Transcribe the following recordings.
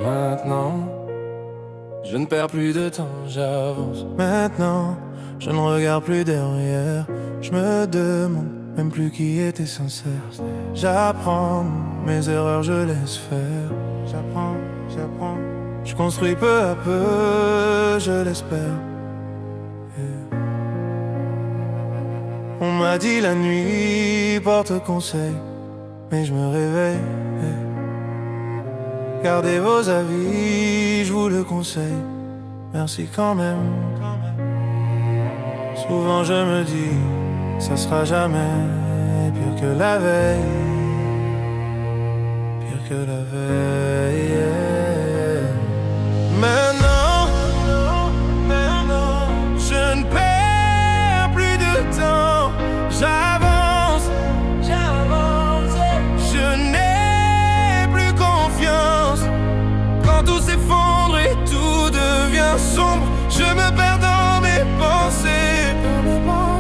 Maintenant, je ne perds plus de temps, j'avance. Maintenant, je ne regarde plus derrière. Je me demande même plus qui était sincère. J'apprends mes erreurs, je laisse faire. J'apprends. Je construis peu à peu, je l'espère. On m'a dit la nuit porte conseil, mais je me réveille. Gardez vos avis, je vous le conseille. Merci quand même. Souvent je me dis, ça sera jamais pire que la veille. Pire que la veille. Maintenant, je ne perds plus de temps. J'avance. Je n'ai plus confiance. Quand tout s'effondre et tout devient sombre, je me perds dans mes pensées.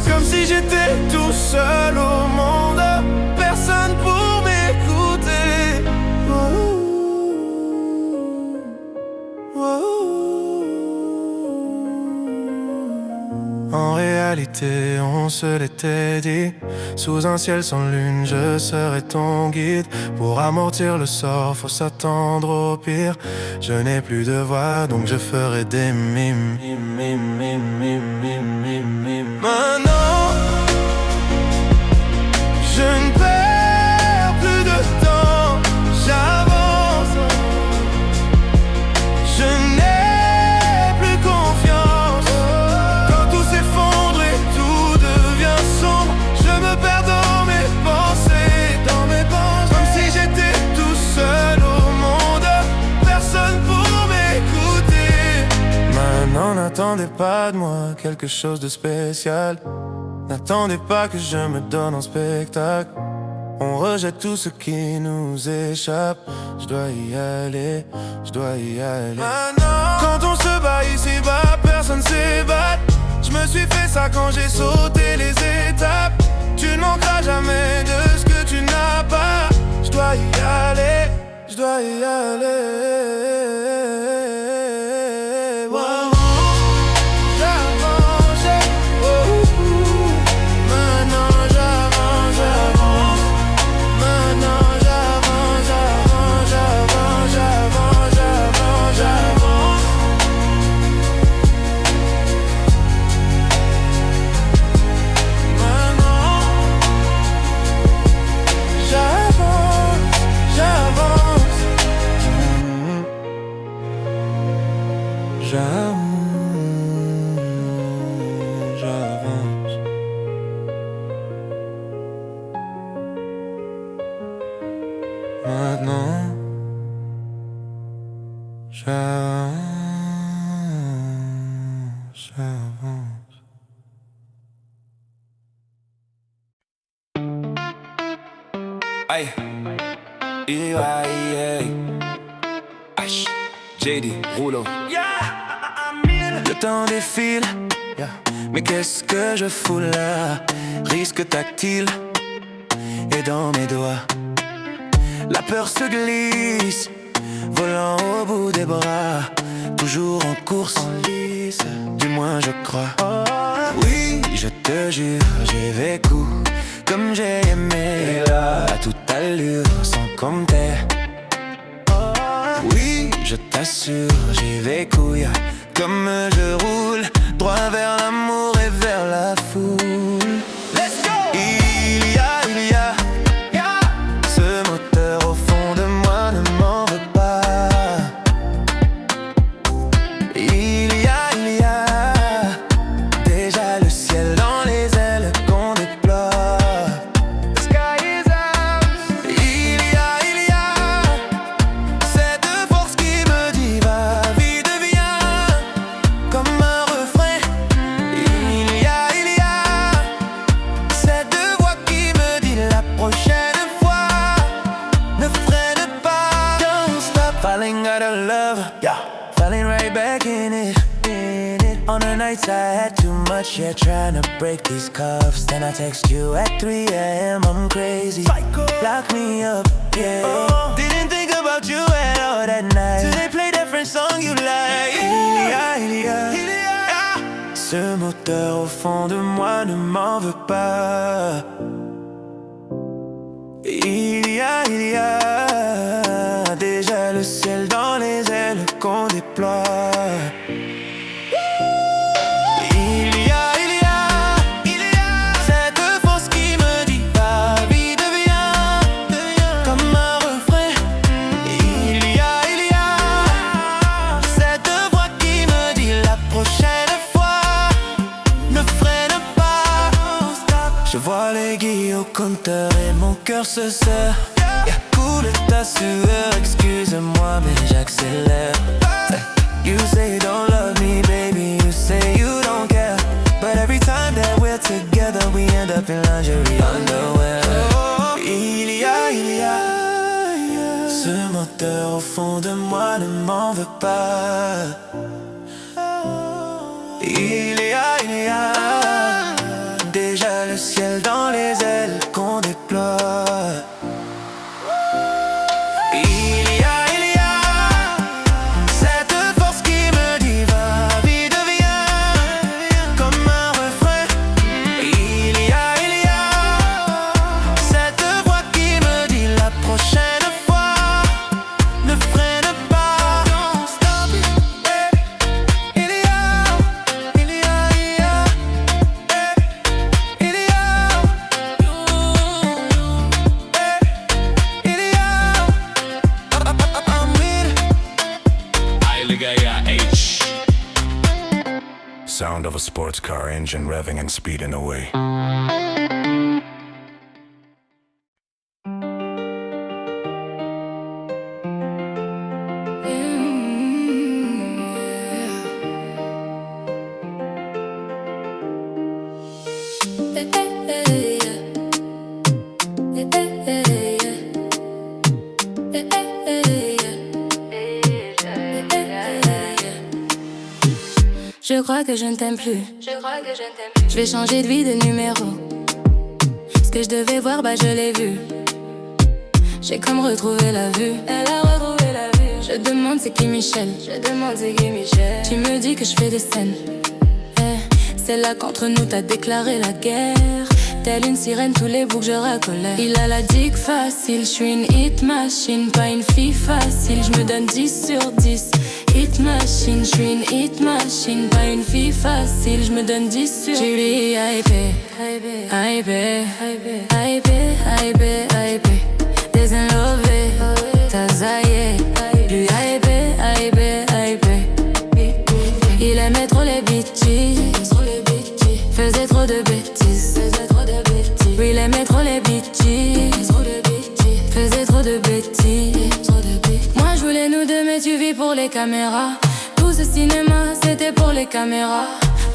Comme si j'étais tout seul au monde, personne pour m'écouter. En réalité, on se l'était dit. Sous un ciel sans lune, je serai ton guide. Pour amortir le sort, faut s'attendre au pire. Je n'ai plus de voix, donc je ferai des mimes. Maintenant, je ne perds plus de temps. J'avance. Je n'ai plus confiance. Quand tout s'effondre et tout devient sombre, je me perds dans mes pensées. Comme si j'étais tout seul au monde, personne pour m'écouter. Maintenant, n'attendez pas de moi quelque chose de spécial. N'attendez pas que je me donne en spectacle. On rejette tout ce qui nous échappe. Je dois y aller. Quand on se bat ici-bas, personne s'ébat. Je me suis fait ça quand j'ai sauté les étapes. Tu ne manqueras jamais de ce que tu n'as pas. Je dois y aller. Wow. J'avance. Maintenant, j'avance. Aïe, JD, Rouleau. Le temps défile, mais qu'est-ce que je fous là? Risque tactile, et dans mes doigts la peur se glisse, volant au bout des bras. Toujours en course, en lice, du moins je crois. Oui, je te jure, j'ai vécu comme j'ai aimé, à toute allure, sans compter. Oui, je t'assure, j'ai vécu comme je roule, droit vers l'amour et vers la foule. Let's go! Il y a ce moteur au fond de moi, ne m'en veux pas. Il y a déjà le ciel dans les ailes qu'on déploie. The sky is ours. Il y a cette force qui me dit va, vie devient comme un refrain. Il y a cette voix qui me dit la prochaine fois ne freine pas. Don't stop falling out of love, falling right back in it. On the nights I had too much, trying to break these cuffs. Then I text you at 3 a.m. I'm crazy, lock me up, Didn't think about you at all that night. French song you like. Il y a ce moteur au fond de moi, ne m'en veux pas. Il y a déjà le ciel dans les ailes qu'on déploie. Il y a cette force qui me dit ta vie devient comme un refrain. Il y a cette voix qui me dit la prochaine fois ne freine pas. Je vois l'aiguille au compteur et mon cœur se serre. Coule ta sueur, excuse-moi mais j'accélère. You say you don't love me, baby, you say you don't care. But every time that we're together, we end up in lingerie underwear. Il y a ce moteur au fond de moi, ne m'en veux pas. Il y a déjà le ciel dans les ailes qu'on déploie. Sound of a sports car engine revving and speeding away. Je crois que je ne t'aime plus. Je vais changer de vie, de numéro. Ce que je devais voir, bah je l'ai vu. J'ai comme retrouvé la vue. Elle a retrouvé la vue. Je demande c'est qui Michel. Tu me dis que je fais des scènes. C'est là qu'entre nous t'as déclaré la guerre. Telle une sirène, tous les bouts que je racolais. Il a la dick facile, je suis une hit machine. Pas une fille facile, je me donne 10 sur 10. Hit machine, je suis une hit machine. Pas une fille facile, je me donne 10 sur 10. J'ai lui hypé, désenlevé, t'as zaillé. Lui hypé. Il aimait trop les bitches, faisait trop de bêtises. Oui, il aimait trop les bitches, faisait trop de bêtises. Moi je voulais nous deux mais tu vis pour les caméras. Tout ce cinéma c'était pour les caméras.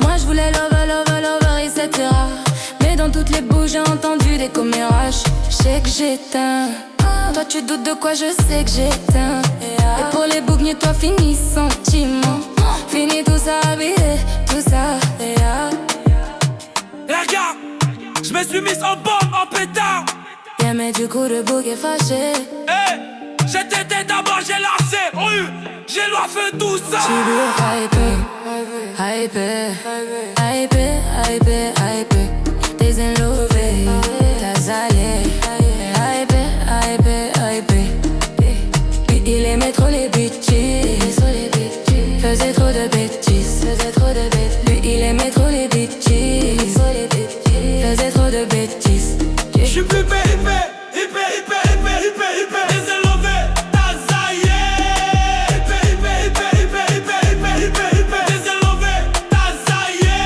Moi je voulais lover, etc. Mais dans toutes les bouches j'ai entendu des commérages. Je sais que j'éteins. Toi tu doutes de quoi, je sais que j'éteins. Et pour les bougnes toi finis sentiment. Fini tout ça, habillé, tout ça. Regarde, je me suis mise en bombe, en pétard. Yeah mais du coup le bouc est fâché. Hey, j'étais d'abord, j'ai lancé, j'ai fait tout ça. Tu lui hypé, désenlevé, t'as zaillé. Puis il aimait trop les bitches, faisait trop de bêtises. Lui il aimait trop les bitches, faisait trop de bêtises. Je suis plus hypé, désenlevé, t'as zaillé. Hypé, désenlevé, t'as zaillé.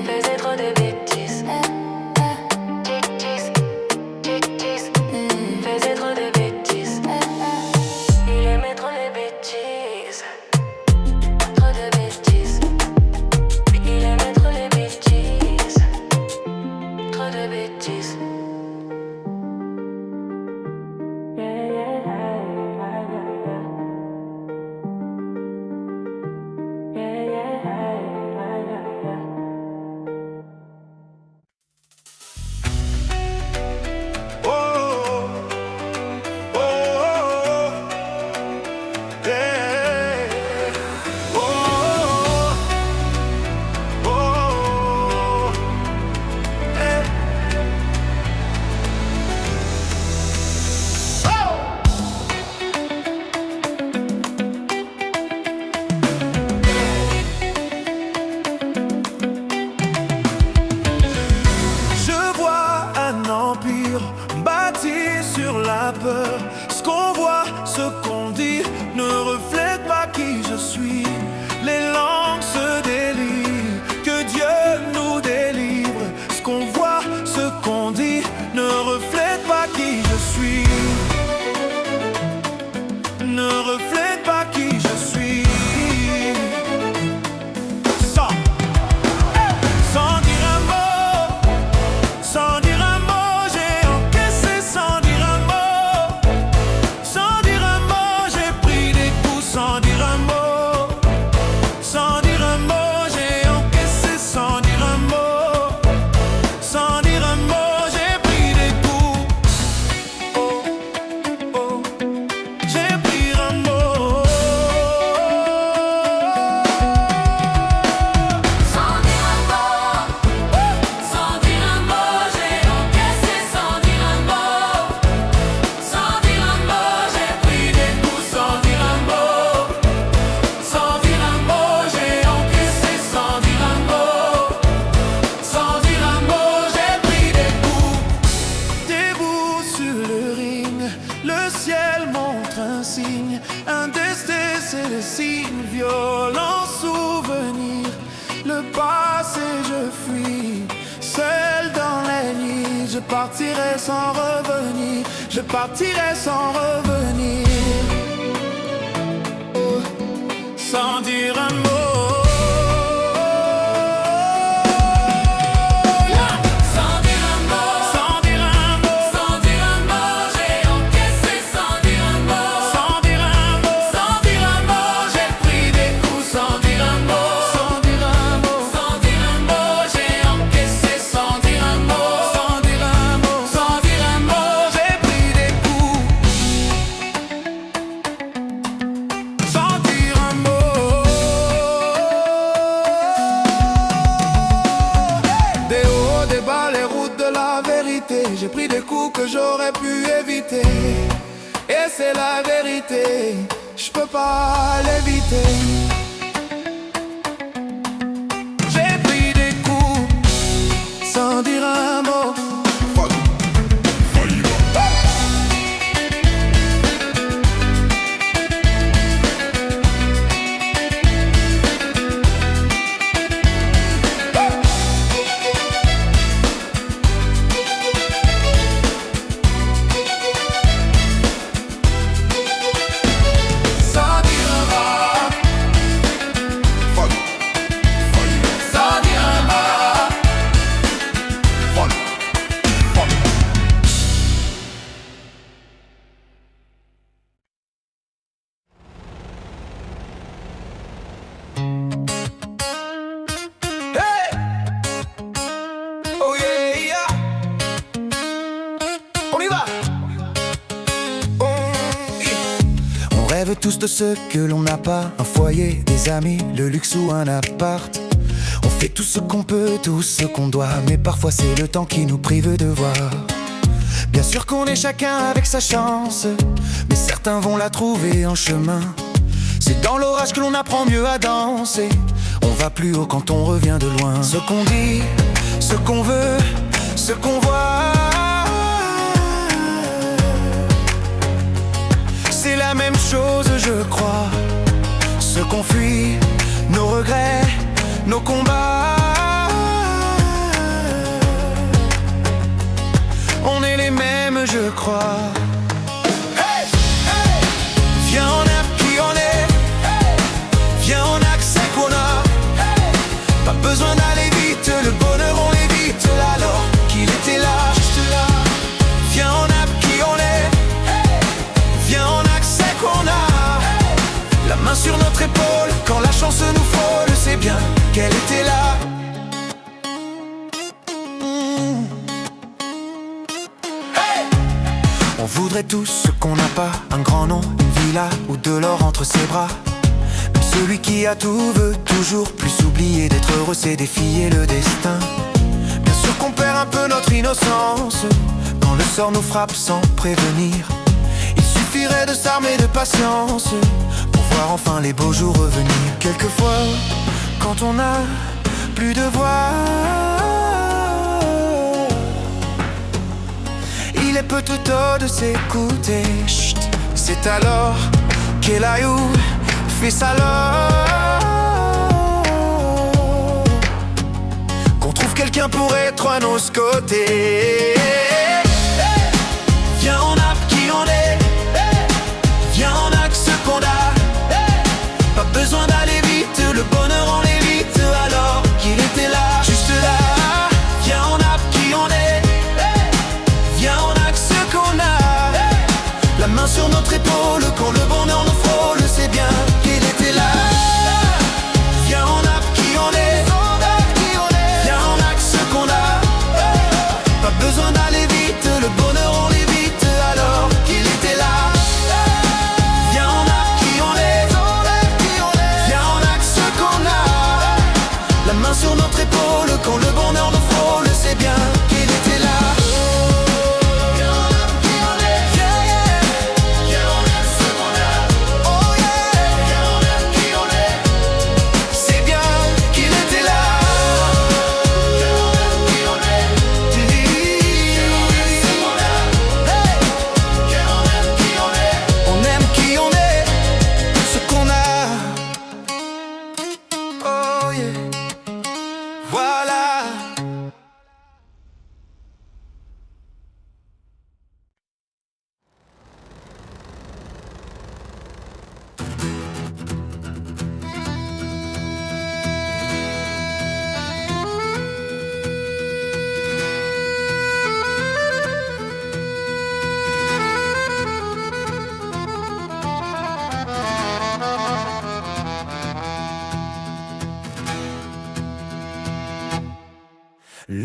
Faisait trop de bêtises. ne reflète pas qui je suis. Ne reflète pas qui je suis. Sans dire un mot, sans dire un mot, j'ai encaissé sans dire un mot. Sans dire un mot, j'ai pris des coups sans dire un mot. Sans dire un mot, j'ai encaissé sans dire un mot. Sans dire un mot, j'ai pris des coups. Oh, oh, j'ai pris un mot. Sans dire un mot, sans dire un mot, j'ai encaissé sans dire un mot. Sans dire un mot, j'ai pris des coups sans dire un mot. Sans dire un mot, j'ai encaissé sans dire un mot. Sans dire un mot, j'ai pris des coups. Debout sur le ring, le ciel montre un signe. Un destin, c'est le signe, violent souvenir. Le passé, je fuis, seul dans les nuits. Je partirai sans revenir, je partirai sans revenir. Oh, sans dire un mot. Sans dire un mot, Sans dire un mot, sans dire un mot, j'ai encaissé sans dire un mot. sans dire un mot, Sans dire un mot, j'ai pris des coups sans dire un mot. Sans dire un mot, sans dire un mot, j'ai encaissé sans dire un mot. sans dire un mot, Sans dire un mot, j'ai pris des coups. Sans dire un mot. Des hauts, des bas, les routes de la vérité. J'ai pris des coups que j'aurais pu éviter. Et c'est la vérité, je peux pas l'éviter. J'ai pris des coups sans dire un mot. Sans dire un mot. Sans dire un mot. Hey! Oh yeah, yeah. On y va. On rêve tous de ce que l'on n'a pas. Un foyer, des amis, le luxe ou un appart. On fait tout ce qu'on peut, tout ce qu'on doit. Mais parfois c'est le temps qui nous prive de voir. Bien sûr qu'on est chacun avec sa chance, mais certains vont la trouver en chemin. C'est dans l'orage que l'on apprend mieux à danser. On va plus haut quand on revient de loin. Ce qu'on dit, ce qu'on veut, ce qu'on voit, c'est la même chose, je crois. Ce qu'on fuit, nos regrets, nos combats, on est les mêmes, je crois. Hey, hey. Viens, on a qui on est. Viens, on accepte qu'on a. Pas besoin d'aller vite, le bonheur on l'évite. Alors qu'il était là, juste là. Viens, on a qui on est. Viens, on accepte qu'on a. La main sur notre épaule, quand la chance nous frôle, c'est bien qu'elle était là. On voudrait tous ce qu'on n'a pas, un grand nom, une villa ou de l'or entre ses bras. Même celui qui a tout veut toujours plus oublier d'être heureux, c'est défier le destin. Bien sûr qu'on perd un peu notre innocence quand le sort nous frappe sans prévenir. Il suffirait de s'armer de patience pour voir enfin les beaux jours revenir. Quelquefois, quand on n'a plus de voix, il est peu tout tôt de s'écouter. Chut, c'est alors qu'elle a eu fait ça là, qu'on trouve quelqu'un pour être à nos côtés.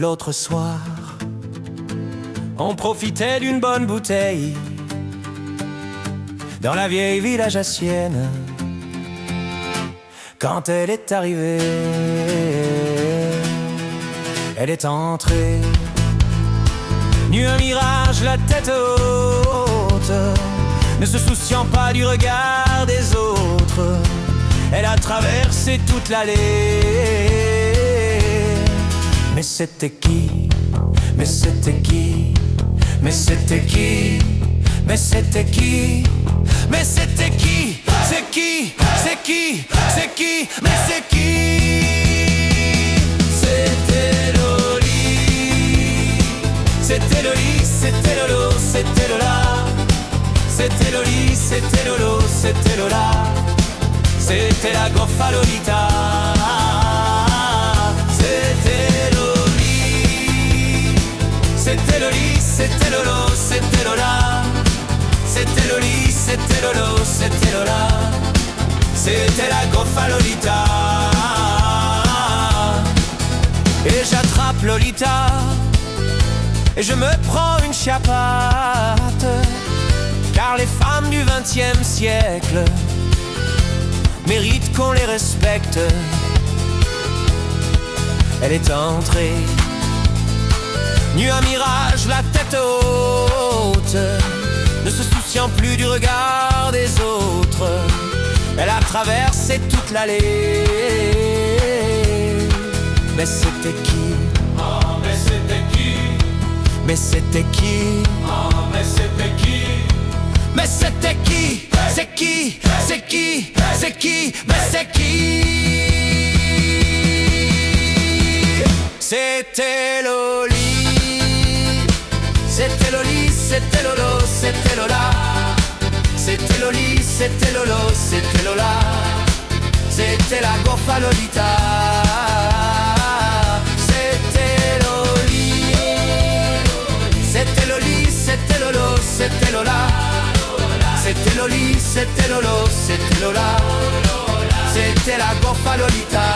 L'autre soir, on profitait d'une bonne bouteille dans la vieille ville alsacienne. Quand elle est arrivée, elle est entrée, nue un mirage, la tête haute, ne se souciant pas du regard des autres. Elle a traversé toute l'allée. Mais c'était qui? Mais c'était qui? Mais c'était qui? Mais c'était qui? Mais c'était qui? C'est qui? C'est qui? C'est qui? Mais c'est qui? C'était Loli. C'était Loli, c'était Lolo, c'était Lola. C'était Loli, c'était Lolo, c'était Lola. C'était la goffa Lolita. C'était Loli. C'était Loli, c'était Lolo, c'était Lola. C'était Loli, c'était Lolo, c'était Lola. C'était la goffa Lolita. Et j'attrape Lolita et je me prends une chiappate. Car les femmes du XXe siècle méritent qu'on les respecte. Elle est entrée, nue un mirage, la tête haute, ne se souciant plus du regard des autres. Elle a traversé toute l'allée. Mais c'était qui? Oh, mais c'était qui? Mais c'était qui? Oh, mais c'était qui? Mais c'était qui? C'est qui? C'est qui? C'est qui? Mais c'est qui? C'était Loli. C'était Loli, c'était Lolo, c'était Lola. C'était Loli, c'était Lolo, c'était Lola. C'était la goffa Lolita. C'était Loli. C'était Loli, c'était Lolo, c'était Lola. C'était Loli, c'était Lolo, c'était Lola. C'était la goffa Lolita.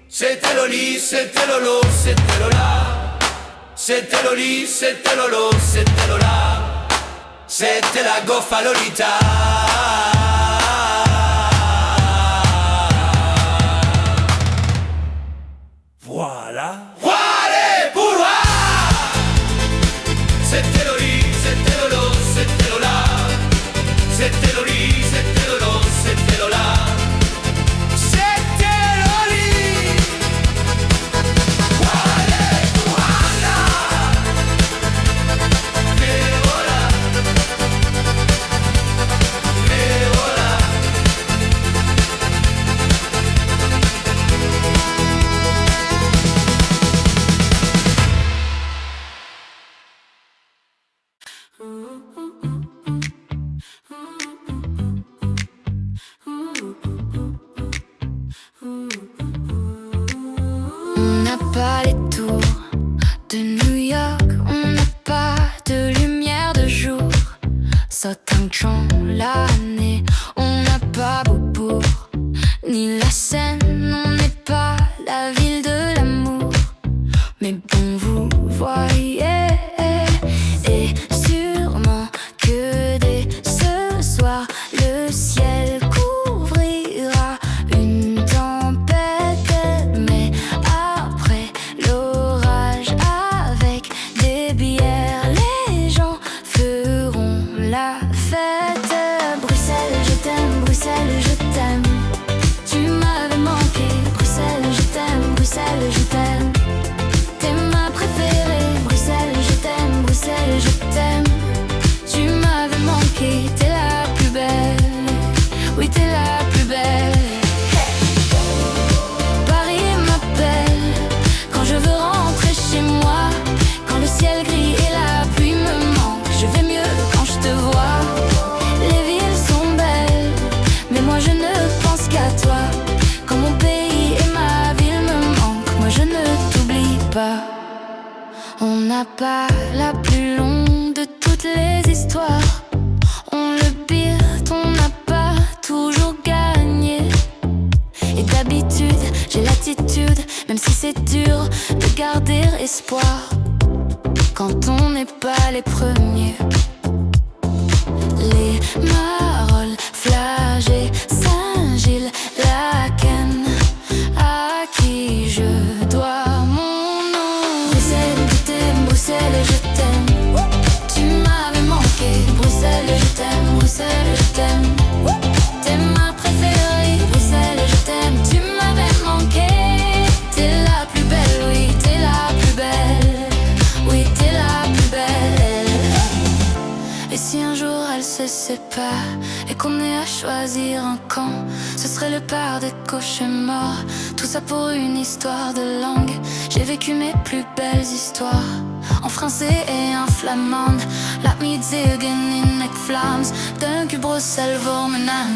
C'était Loli, c'était Lolo, c'était Lola. C'était Loli, c'était Lolo, c'était Lola. C'était la goffa Lolita. Voilà. Voilà pour moi. C'était Loli, c'était Lolo, c'était Lola. C'était Loli, c'était Lolo, c'était Lola. On n'a pas les tours de New York, on n'a pas de lumière de jour. Southampton l'année, on n'a pas Beaubourg, ni la Seine, on n'est pas la ville de l'amour. Mais bon, vous voyez, et sûrement que dès ce soir, le ciel couvrira une tempête. pas. On n'a pas la plus longue de toutes les histoires. On le pire, on n'a pas toujours gagné. Et d'habitude, j'ai l'attitude, même si c'est dur, de garder espoir quand on n'est pas les premiers. Les Marolles, Flagey, Saint-Gilles, Laken, à qui je dois mon nom. Bruxelles, je t'aime, Bruxelles, je t'aime. Tu m'avais manqué, Bruxelles, je t'aime, Bruxelles, je t'aime. T'es ma préférée, Bruxelles, je t'aime. Tu m'avais manqué. T'es la plus belle, oui, t'es la plus belle. Oui, t'es la plus belle. Et si un jour elle se sépare et qu'on ait à choisir un camp, ce serait le père des cauchemars. Tout ça pour une histoire de langue. J'ai vécu mes plus belles histoires en français et en flamande. Laat me zeggen in McFlams. Dank u Bruxelles voor mijn naam.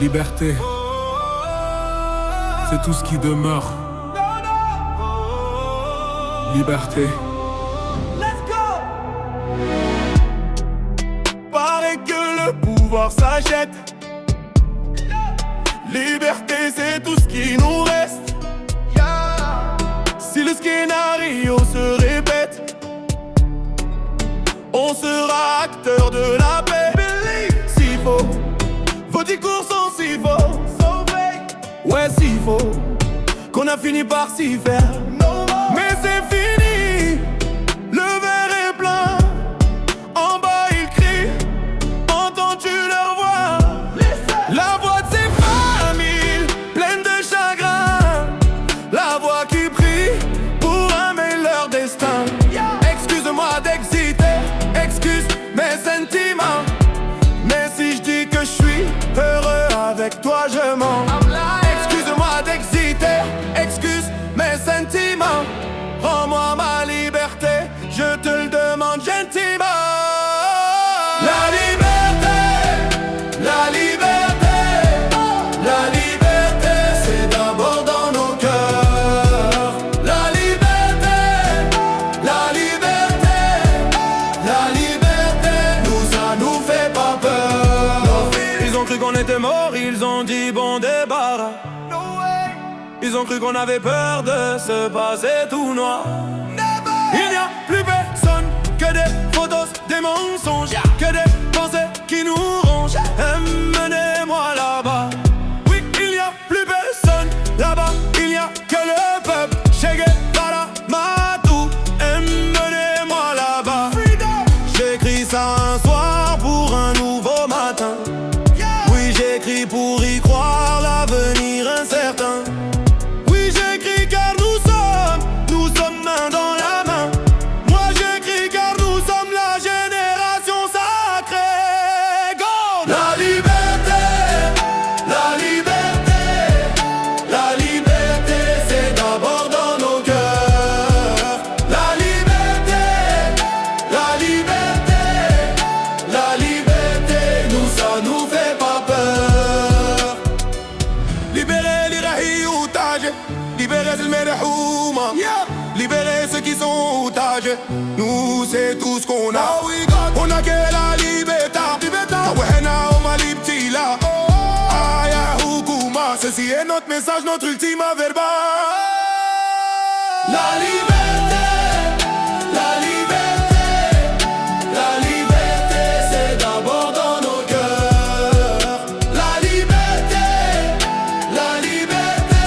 Liberté, c'est tout ce qui demeure. Liberté. Paraît que le pouvoir s'achète. Liberté, c'est tout ce qui nous reste. Si le scénario se répète, on sera acteur de la paix. S'il faut, vos discours sont si faux. Ouais, s'il faut, qu'on a fini par s'y faire. Mais c'est fini, le verre est plein. En bas ils crient, entends-tu leur voix? La voix de ces familles pleines de chagrin, la voix qui prie pour aimer leur destin. Excuse-moi d'exiter, excuse mes sentiments, mais si je dis que je suis heureux avec toi, je mens. Excuse-moi d'exiter, excuse mes sentiments. Rends-moi ma liberté, je te le demande gentiment. La liberté, la liberté, la liberté, c'est d'abord dans nos cœurs. La liberté, la liberté, la liberté, nous ça nous fait pas peur. Ils ont cru qu'on était morts, ils ont dit bon débarras. Ils ont cru qu'on avait peur de se passer tout noir. Il n'y a plus personne que des photos, des mensonges, que des pensées qui nous rongent. Emmenez-moi là-bas. Oui, il n'y a plus personne là-bas. Il n'y a que le peuple. Che Guevara, Matou. Emmenez-moi là-bas. J'écris ça un soir pour un nouveau matin. Oui, j'écris pour y croire, l'avenir incertain. Oui, j'écris car nous sommes main dans c'est tout ce qu'on a. On a que la liberté. Awehena o maliptila. Aya hukuma. Ceci est notre message, notre ultima verba. La liberté, la liberté, la liberté, c'est d'abord dans nos cœurs. La liberté, la liberté,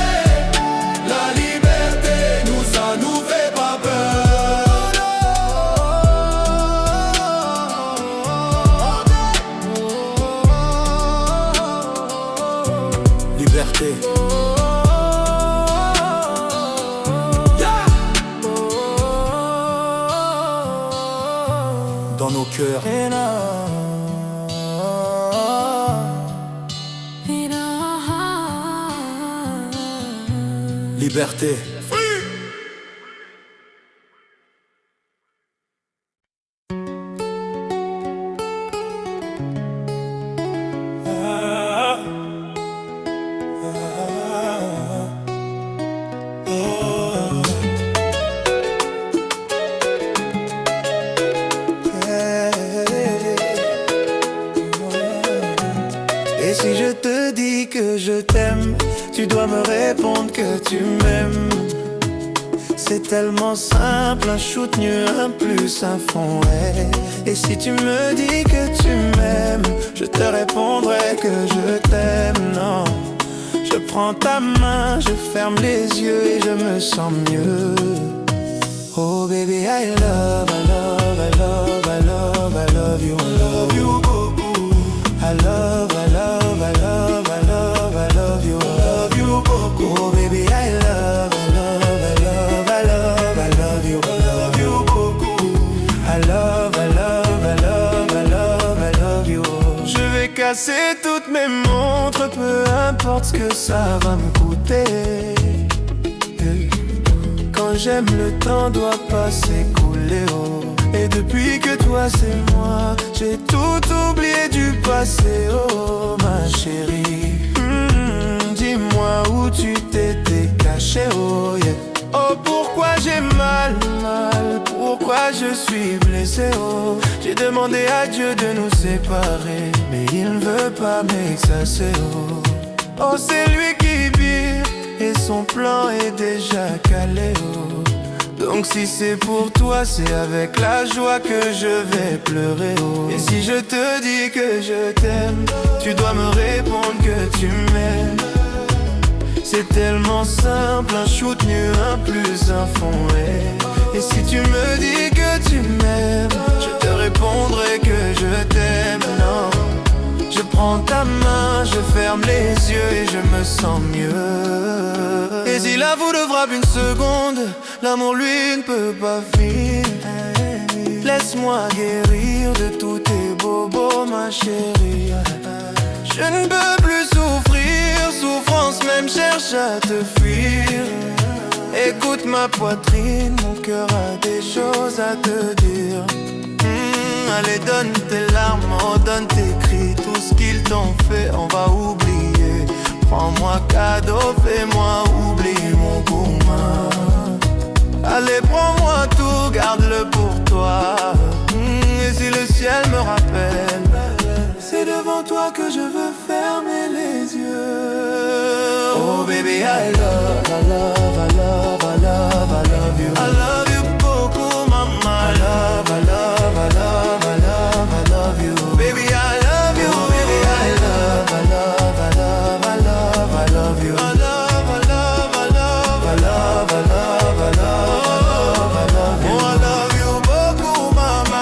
la liberté, nous ça nous fait pas peur. Liberté. Dans nos cœurs. Liberté. Et si je te dis que je t'aime, tu dois me répondre que tu m'aimes. C'est tellement simple, un shoot mieux, un plus, un fond, ouais. Et si tu me dis que tu m'aimes, je te répondrai que je t'aime, non. Je prends ta main, je ferme les yeux et je me sens mieux. Oh baby, I love, I love, I love, I love, I love you, I love you, beaucoup. I love, I love, I love, I love, I love you, I love you, beaucoup. Oh baby, I love, I love, I love, I love, I love you, I love you, beaucoup. I love, I love, I love, I love, I love you. Je vais casser toutes mes montres, peu importe ce que ça va me coûter. Quand j'aime, le temps doit pas s'écouler, oh. Et depuis que toi c'est moi, j'ai tout oublié du passé, oh ma chérie. Dis-moi où tu t'étais caché, oh yeah. Oh pourquoi j'ai mal, pourquoi je suis blessé, oh. J'ai demandé à Dieu de nous séparer, mais il ne veut pas m'exaucer, oh. Oh c'est lui qui vit et son plan est déjà calé, oh. Donc si c'est pour toi, c'est avec la joie que je vais pleurer, oh. Et si je te dis que je t'aime, tu dois me répondre que tu m'aimes. C'est tellement simple, un shoot mieux, un plus, un fond, ouais. Et si tu me dis que tu m'aimes, je te répondrai que je t'aime, non. Je prends ta main, je ferme les yeux et je me sens mieux. Et si la foudre frappe une seconde, l'amour lui ne peut pas finir. Laisse-moi guérir de tous tes bobos, ma chérie. Je ne peux plus souffrir, souffrance même cherche à te fuir. Écoute ma poitrine, mon cœur a des choses à te dire. Allez donne tes larmes, oh, donne tes cris. Tout ce qu'ils t'ont fait, on va oublier. Prends-moi cadeau, fais-moi oublier mon gourmand. Allez prends-moi tout, garde-le pour toi. Et si le ciel me rappelle, c'est devant toi que je veux fermer les yeux. Oh baby, I love, I love, I love, I love, I love you. I love you beaucoup, mama. I love, I love, I love, I love, I love you. Baby, I love you, baby, I love, I love, I love, I love, I love you. I love, I love, I love, I love, I love, I love, I love, I love you. Oh, I love you beaucoup, mama.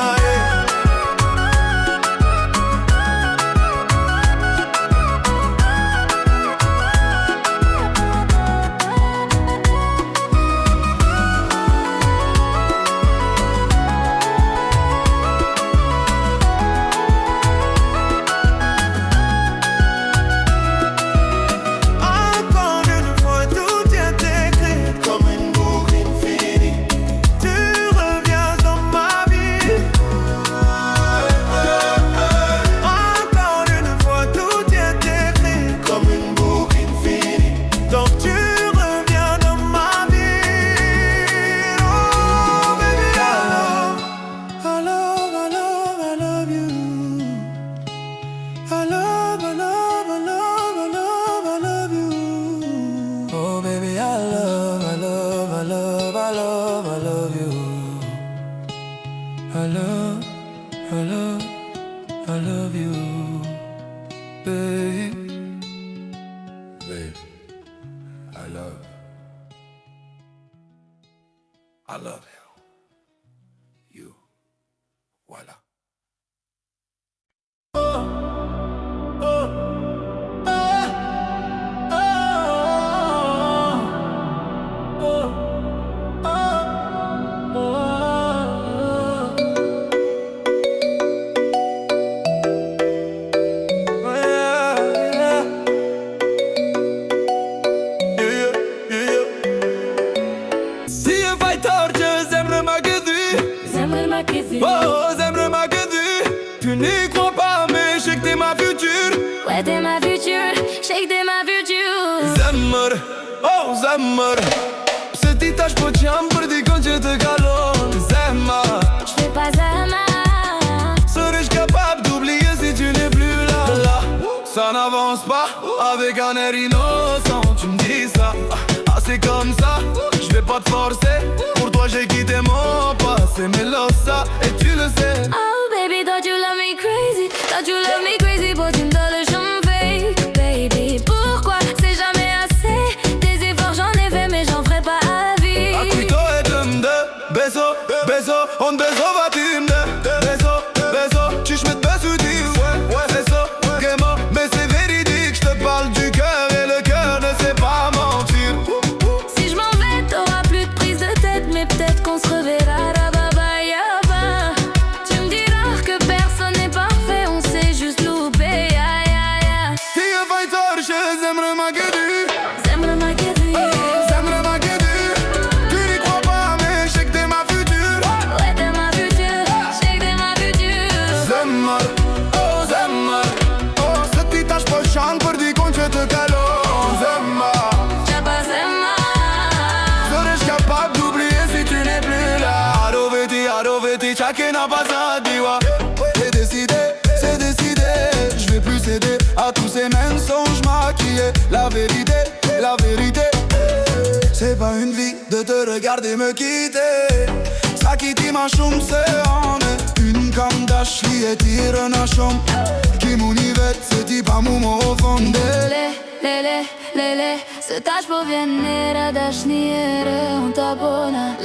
I love you, babe. Babe, I love you. Voilà. Oh, j'aimerais ma gueule. Tu n'y crois pas, mais je sais que t'es ma future. Ouais, t'es ma future, shake t'es ma future. Zemmer, oh zemmer. Petit tache pour tiens, pour dire quand je te galonne. Zemmer, J'fais pas ça mal. serais-je capable d'oublier si tu n'es plus là? Ça n'avance pas, avec un air innocent. Tu me dis ça, ah c'est comme ça. Je vais pas te forcer, pour toi j'ai quitté mon passé. Mais là ça, et tu le sais. Oh baby, thought you love me crazy. Thought you love me crazy, but tu me donnes le champ fake. Baby, pourquoi c'est jamais assez? Des efforts j'en ai fait, mais j'en ferai pas à vie. Acquito et de beso, beso, on beso va timde. Beso, beso, tu me beso dis ouais, beso, gamo, mais c'est véridique, je te parle du cœur et le cœur ne sait pas mentir. Si je m'en vais, t'auras plus de prise de tête, mais peut-être qu'on se reverra là baba yaba. Tu me diras que personne n'est parfait, on s'est juste loupé, ya ya ya. Si je fais torche, j'aimerais ma gueule. J'aimerais ma gueule. J'aimerais ma gueule. Tu n'y crois pas, mais je sais que t'es ma future. Ouais, t'es ma future, shake t'es ma future. Zemmer, oh zemmer. Oh, ce petit tache pour chante pour dire qu'on te calonne. Zemmer. J'ai passé ma. Serais-je capable d'oublier si tu n'es plus là? Aroveti, chacun n'a pas ça, dis-moi. C'est décidé, je vais plus céder à tous ces mensonges maquillés. La vérité, c'est pas une vie de te regarder me quitter. Ça quitte ma chambre, c'est en une cam d'Ashley et tire un chambre. Qui m'univette, c'est type à mon au fond de Lele, ce tâche pour venir d'Achniere on t'abonne.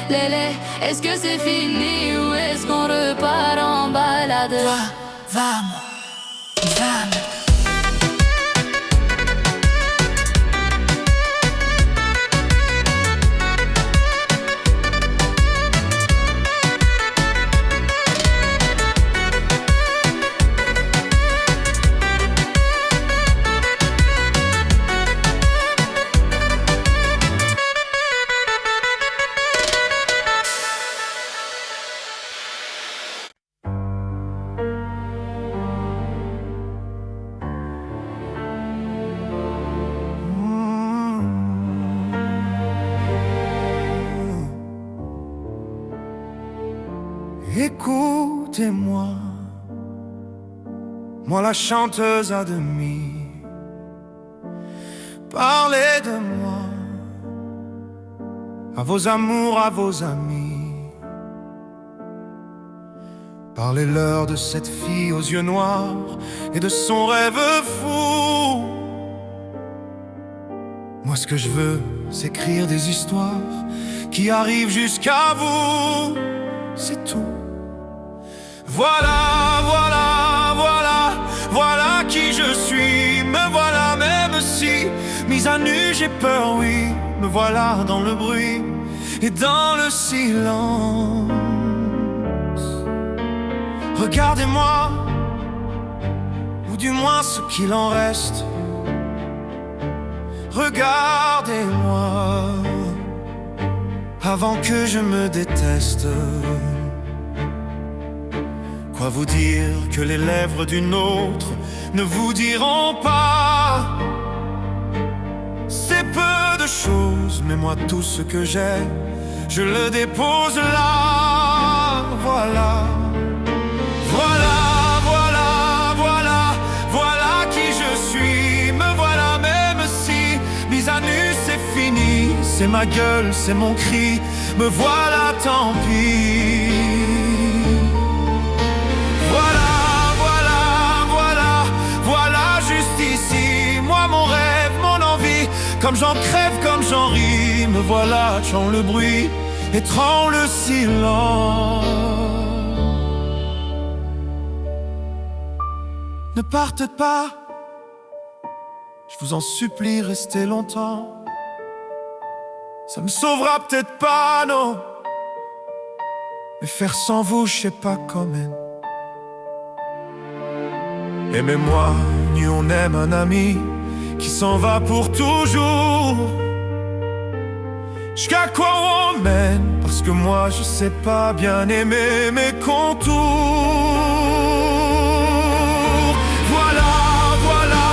Lele, est-ce que c'est fini ou est-ce qu'on repart en balade? Vamos. Écoutez-moi, moi la chanteuse à demi. Parlez de moi à vos amours, à vos amis. Parlez-leur de cette fille aux yeux noirs et de son rêve fou. Moi ce que je veux, c'est écrire des histoires qui arrivent jusqu'à vous. C'est tout. Voilà qui je suis. Me voilà même si, mise à nu, j'ai peur, oui. Me voilà dans le bruit et dans le silence. Regardez-moi, ou du moins ce qu'il en reste. Regardez-moi, avant que je me déteste. Quoi vous dire que les lèvres d'une autre ne vous diront pas? C'est peu de choses, mais moi tout ce que j'ai, je le dépose là. Voilà qui je suis. Me voilà même si, mise à nu, c'est fini. C'est ma gueule, c'est mon cri. Me voilà, tant pis. Comme j'en crève, comme j'en ris, me voilà, chant le bruit et tremble le silence. Ne partez pas, je vous en supplie, restez longtemps. Ça me sauvera peut-être pas, non, mais faire sans vous, je sais pas comment. Aimez-moi, ni on aime un ami qui s'en va pour toujours. Jusqu'à quoi on mène, parce que moi je sais pas bien aimer mes contours. Voilà, voilà,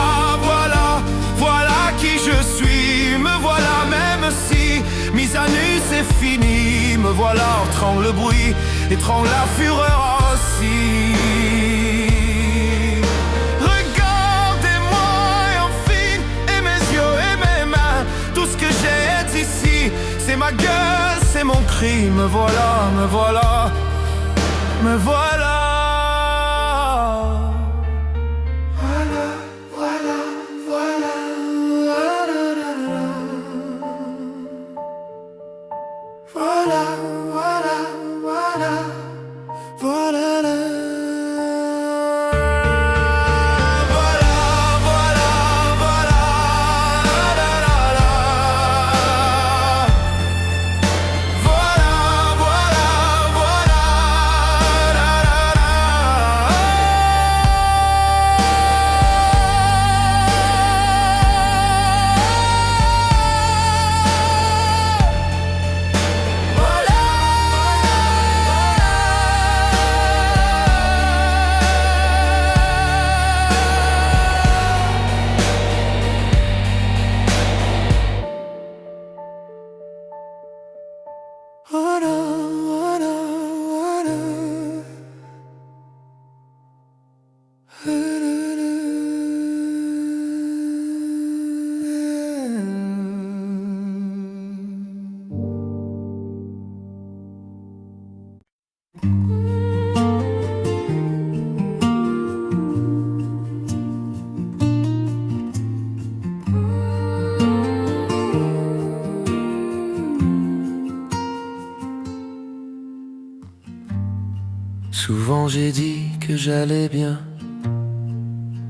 voilà, voilà qui je suis. Me voilà même si mise à nu c'est fini. Me voilà entrant le bruit, étrangle la fureur aussi. C'est ma gueule, c'est mon cri, me voilà, me voilà, me voilà. Voilà, voilà, voilà, voilà, voilà, voilà, voilà, voilà. Souvent j'ai dit que j'allais bien,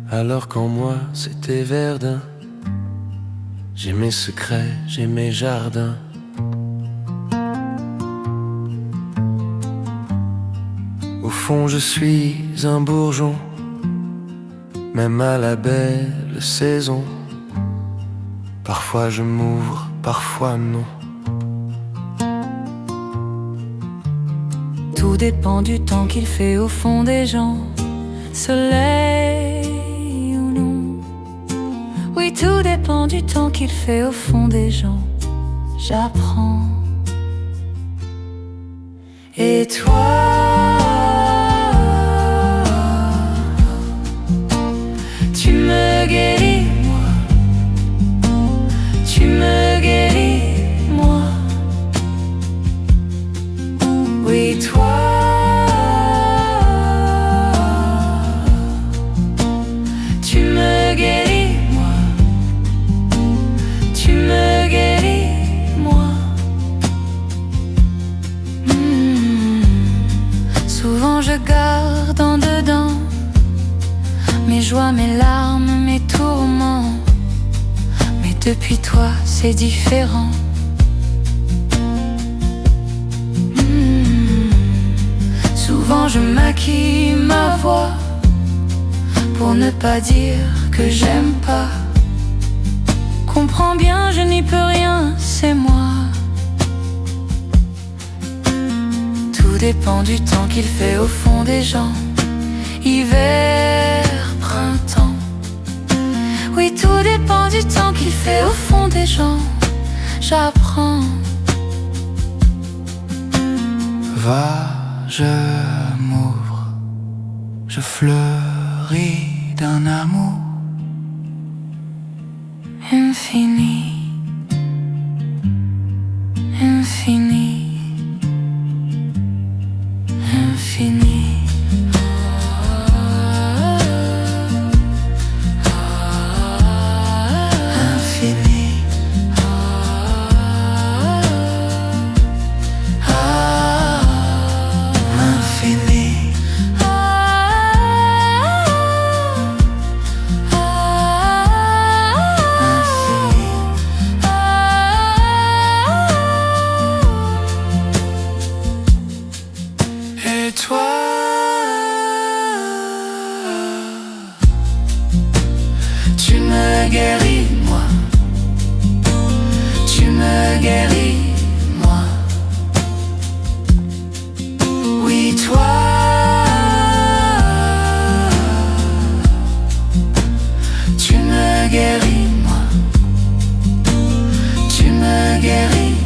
alors qu'en moi c'était Verdun. J'ai mes secrets, j'ai mes jardins. Au fond je suis un bourgeon, même à la belle saison. Parfois je m'ouvre, parfois non. Tout dépend du temps qu'il fait au fond des gens, soleil ou non. Oui, tout dépend du temps qu'il fait au fond des gens. J'apprends. Et toi, tu me guéris, moi. Tu me guéris, moi. Oui, toi. Je garde en dedans mes joies, mes larmes, mes tourments. Mais depuis toi, c'est différent. Souvent je maquille ma voix pour ne pas dire que j'aime pas. Comprends bien, je n'y peux rien, c'est moi. Tout dépend du temps qu'il fait au fond des gens. Hiver, printemps. Oui, tout dépend du temps qu'il fait au fond des gens. J'apprends. Va, je m'ouvre, je fleuris d'un amour infini, infini. Infini. Infini. toi, tu me guéris, moi. Tu me guéris, moi. Oui, toi, tu me guéris, moi. Tu me guéris,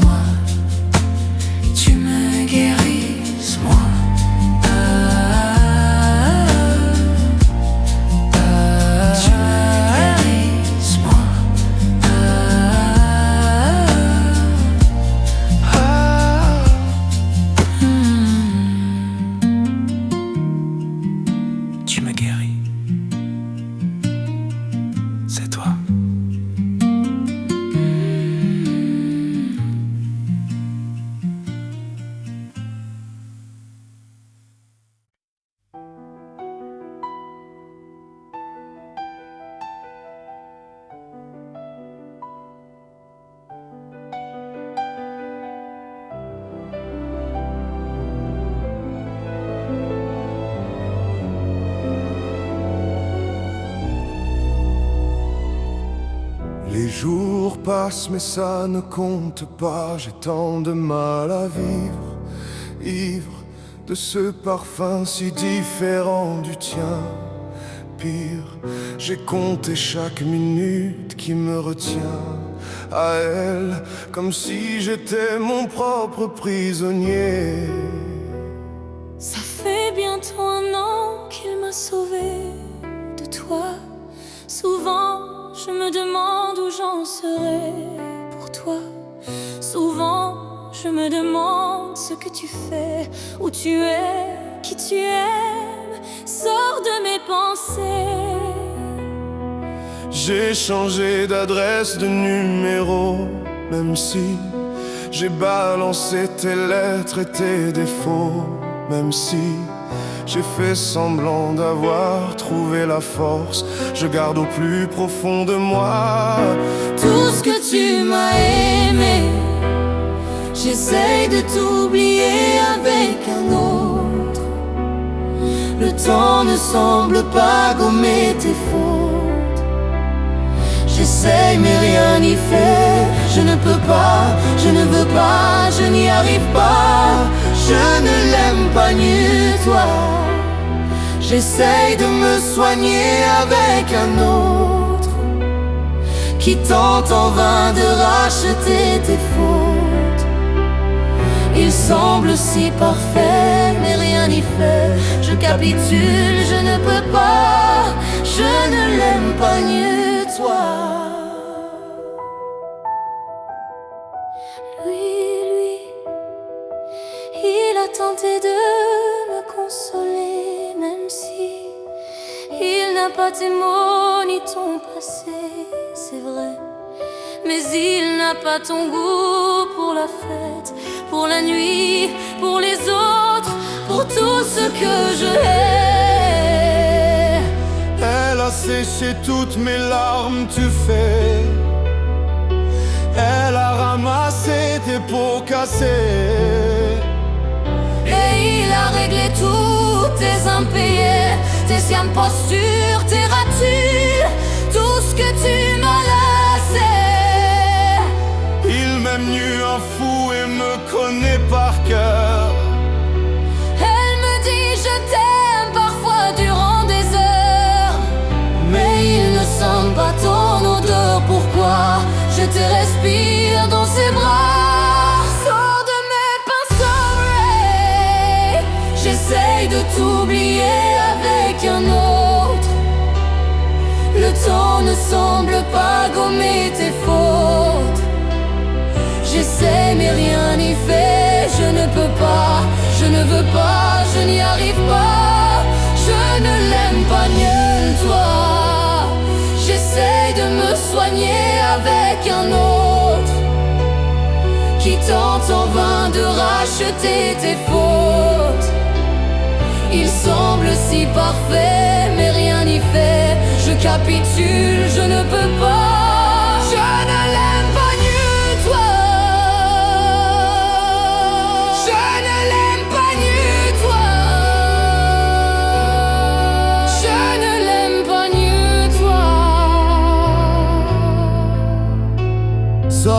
moi. Tu me guéris, moi. Tu me guéris, moi. Tu me guéris. C'est toi. Les jours passent mais ça ne compte pas. J'ai tant de mal à vivre, ivre de ce parfum si différent du tien. Pire, j'ai compté chaque minute qui me retient à elle, comme si j'étais mon propre prisonnier. Ça fait bientôt 1 an qu'il m'a sauvé de toi. Souvent je me demande où j'en serai pour toi. Souvent je me demande ce que tu fais, où tu es, qui tu aimes. Sors de mes pensées. J'ai changé d'adresse, de numéro, même si j'ai balancé tes lettres et tes défauts. Même si j'ai fait semblant d'avoir trouvé la force, je garde au plus profond de moi tout ce que tu m'as aimé. J'essaye de t'oublier avec un autre. Le temps ne semble pas gommer tes fautes. J'essaye mais rien n'y fait. Je ne peux pas, je ne veux pas, je n'y arrive pas. Je ne l'aime pas mieux toi. J'essaye de me soigner avec un autre qui tente en vain de racheter tes fautes. Il semble si parfait, mais rien n'y fait. Je capitule, je ne peux pas. Je ne l'aime pas mieux toi. Lui, il a tenté de me consoler, même si il n'a pas tes mots ni ton passé, c'est vrai. Mais il n'a pas ton goût pour la fête, pour la nuit, pour les autres, pour tout ce que je hais. Elle a séché toutes mes larmes, tu fais. Elle a ramassé tes pots cassés. Et il a réglé tous tes impayés, tes sciennes postures, tes ratures, tout ce que tu m'as laissé. Il m'aime nu un fou et me connaît par cœur. Elle me dit je t'aime parfois durant des heures. Mais il ne sent pas ton odeur, pourquoi je te respire dans ses bras. Sors de mes pinceaux, Ray. J'essaye de t'oublier avec un autre. Le temps ne semble pas gommer tes fautes. J'essaie mais rien n'y fait. Je ne peux pas, je ne veux pas, je n'y arrive pas. Je ne l'aime pas mieux que toi. J'essaie de me soigner avec un autre qui tente en vain de racheter tes fautes. Il semble si parfait, mais rien n'y fait. Je capitule, je ne peux pas. Je ne l'aime pas mieux toi. Je ne l'aime pas mieux toi.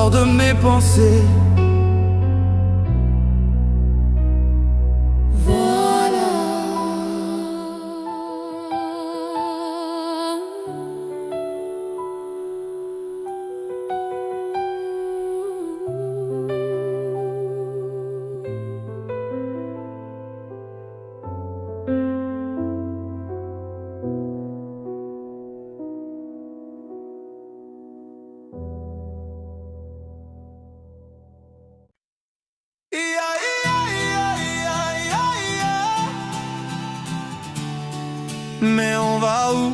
hors de mes pensées. Mais on va où?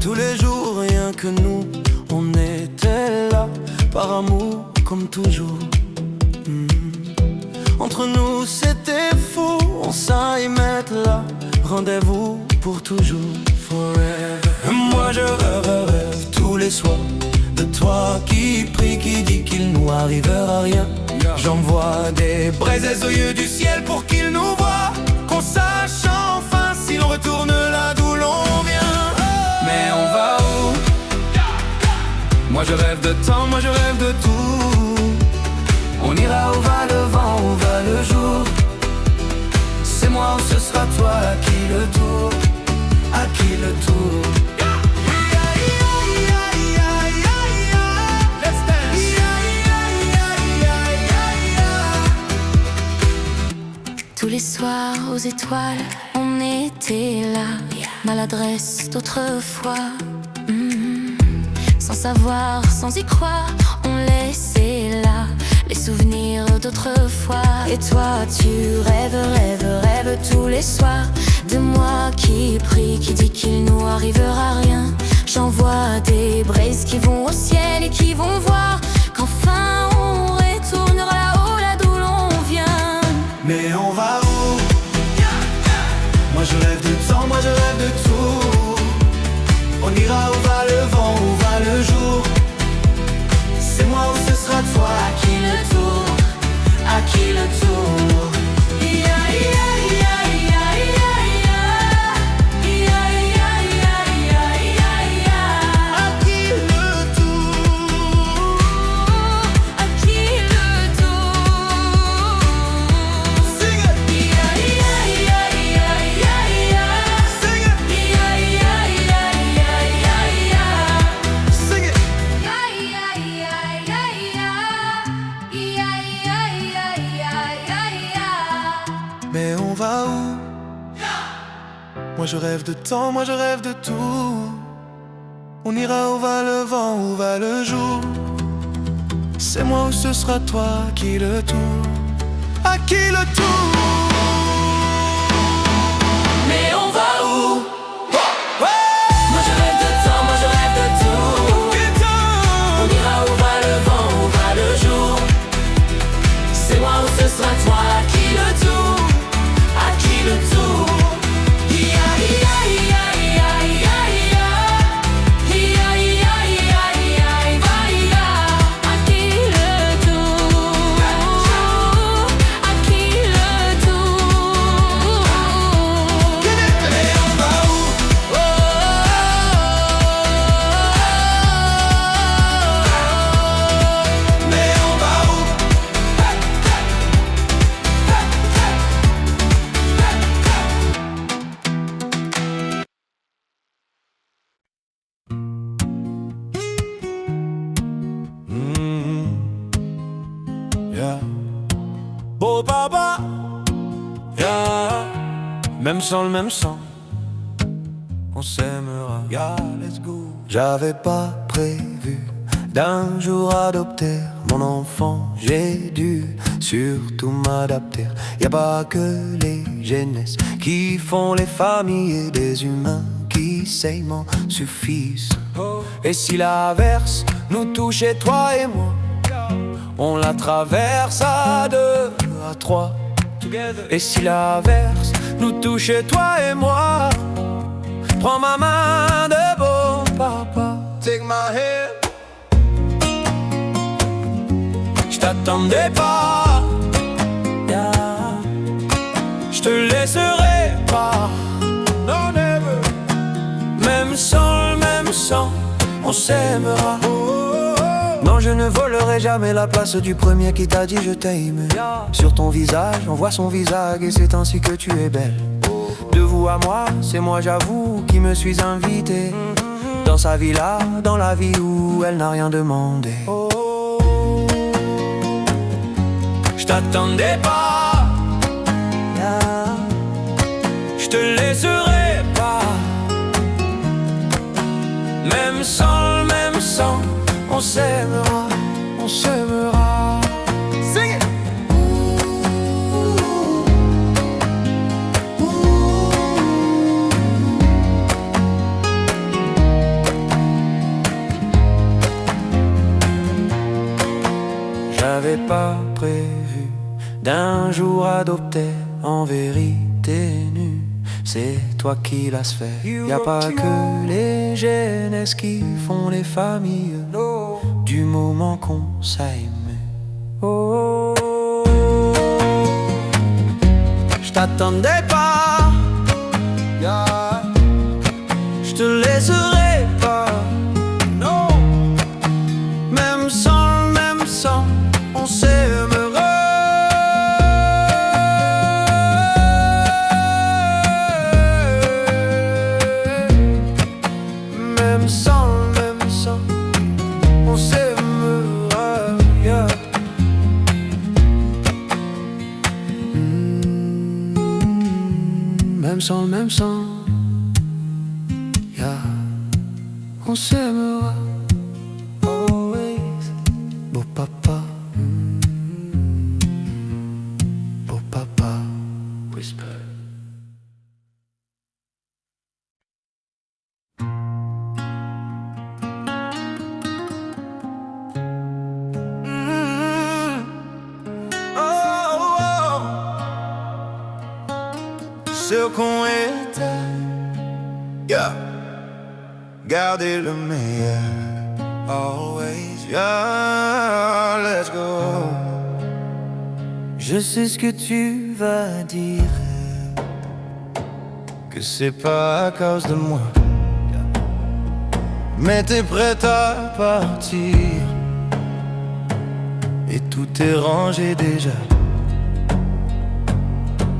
Tous les jours, rien que nous, on était là, par amour comme toujours. Entre nous c'était fou, on s'y mettre là, rendez-vous pour toujours, forever. Moi je rêve tous les soirs de toi qui prie, qui dit qu'il nous arrivera rien. J'envoie des braises aux yeux du ciel pour qu'il nous voie, qu'on sache enfin si l'on retourne là d'où l'on vient. Mais on va où? Moi je rêve de temps, moi je rêve de tout. On ira où va le vent, où va le jour. C'est moi ou ce sera toi, à qui le tour, à qui le tour. Tous les soirs aux étoiles, on était là. Maladresse d'autrefois, sans savoir, sans y croire, on laissait là les souvenirs d'autrefois. Et toi tu rêves tous les soirs de moi qui prie, qui dit qu'il nous arrivera rien. J'envoie des braises qui vont au ciel et qui vont voir qu'enfin on retournera là-haut, là d'où l'on vient. Mais on va où? Moi je rêve de temps, moi je rêve de tout. On ira où va le vent, où va le jour. C'est moi ou ce sera toi, à qui le tour, à qui le tour. Mais on va où? Moi je rêve de temps, moi je rêve de tout. On ira où va le vent, où va le jour. C'est moi ou ce sera toi, à qui le tour, à qui le tour. Mais on va où? Moi je rêve de temps, moi je rêve de tout. On ira où va le vent, où va le jour. C'est moi ou ce sera toi, à qui le tour, à qui le tour. Oh papa, yeah. Même sang, le même sang, on s'aimera, yeah, let's go. J'avais pas prévu d'un jour adopter mon enfant. J'ai dû surtout m'adapter. Y a pas que les jeunesses qui font les familles, et des humains qui s'aiment suffisent. Et si l'averse nous touchait, toi et moi, on la traverse à deux, à trois. Et si l'averse nous touchait, toi et moi, prends ma main de bon papa, take my hand. J't'attendais pas, yeah. J'te laisserai pas, no never. Même sans le même sang, on s'aimera. Oh, oh, oh. je ne volerai jamais la place du premier qui t'a dit je t'aime. Sur ton visage, on voit son visage et c'est ainsi que tu es belle. De vous à moi, c'est moi j'avoue qui me suis invité dans sa villa, dans la vie où elle n'a rien demandé. Je t'attendais pas, je te laisserai pas. Même sans le même sang, on s'aimera, on s'aimera. Sing it. J'avais pas prévu d'un jour adopter en vérité nue. C'est toi qui l'as fait. Y a pas que les jeunesses qui font les familles du moment qu'on s'aime. Oh, je t'attendais pas, je te laisserai pas. Non, même sans le même sang, on s'aimera. Même sans le même sang, on s'aimera, yeah. Même sans le même sang, yeah. On s'aimera, always. Beau papa, beau papa, whisper. Ce qu'on était, yeah. Gardez le meilleur, always, yeah. Let's go. Je sais ce que tu vas dire, Que c'est pas à cause de moi, mais t'es prête à partir et tout est rangé déjà.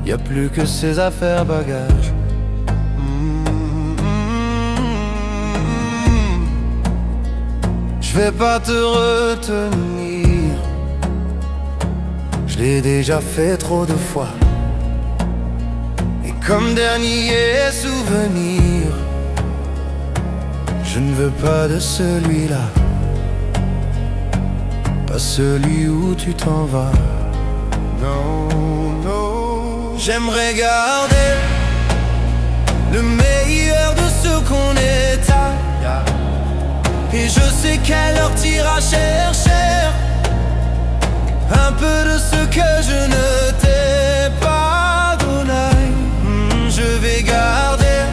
Y'a plus que ces affaires bagages. Je vais pas te retenir, je l'ai déjà fait trop de fois. Et comme dernier souvenir, je ne veux pas de celui-là, pas celui où tu t'en vas. Non, non. J'aimerais garder le meilleur de ce qu'on est à. Et je sais quelle heure t'iras chercher un peu de ce que je ne t'ai pas donné. Je vais garder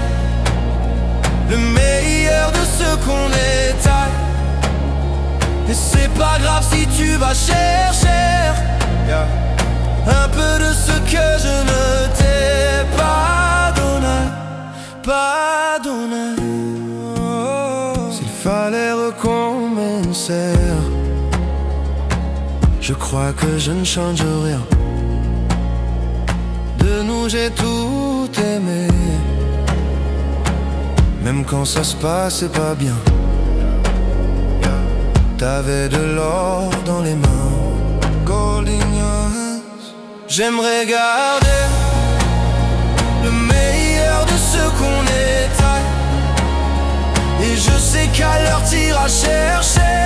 le meilleur de ce qu'on est à. Et c'est pas grave si tu vas chercher un peu de ce que je ne t'ai pas donné, pas donné. S'il fallait recommencer, je crois que je ne change rien. De nous j'ai tout aimé, même quand ça se passait pas bien. T'avais de l'or dans les mains, gold in your hands. J'aimerais garder le meilleur de ce qu'on est à. Et je sais qu'à l'heure t'iras chercher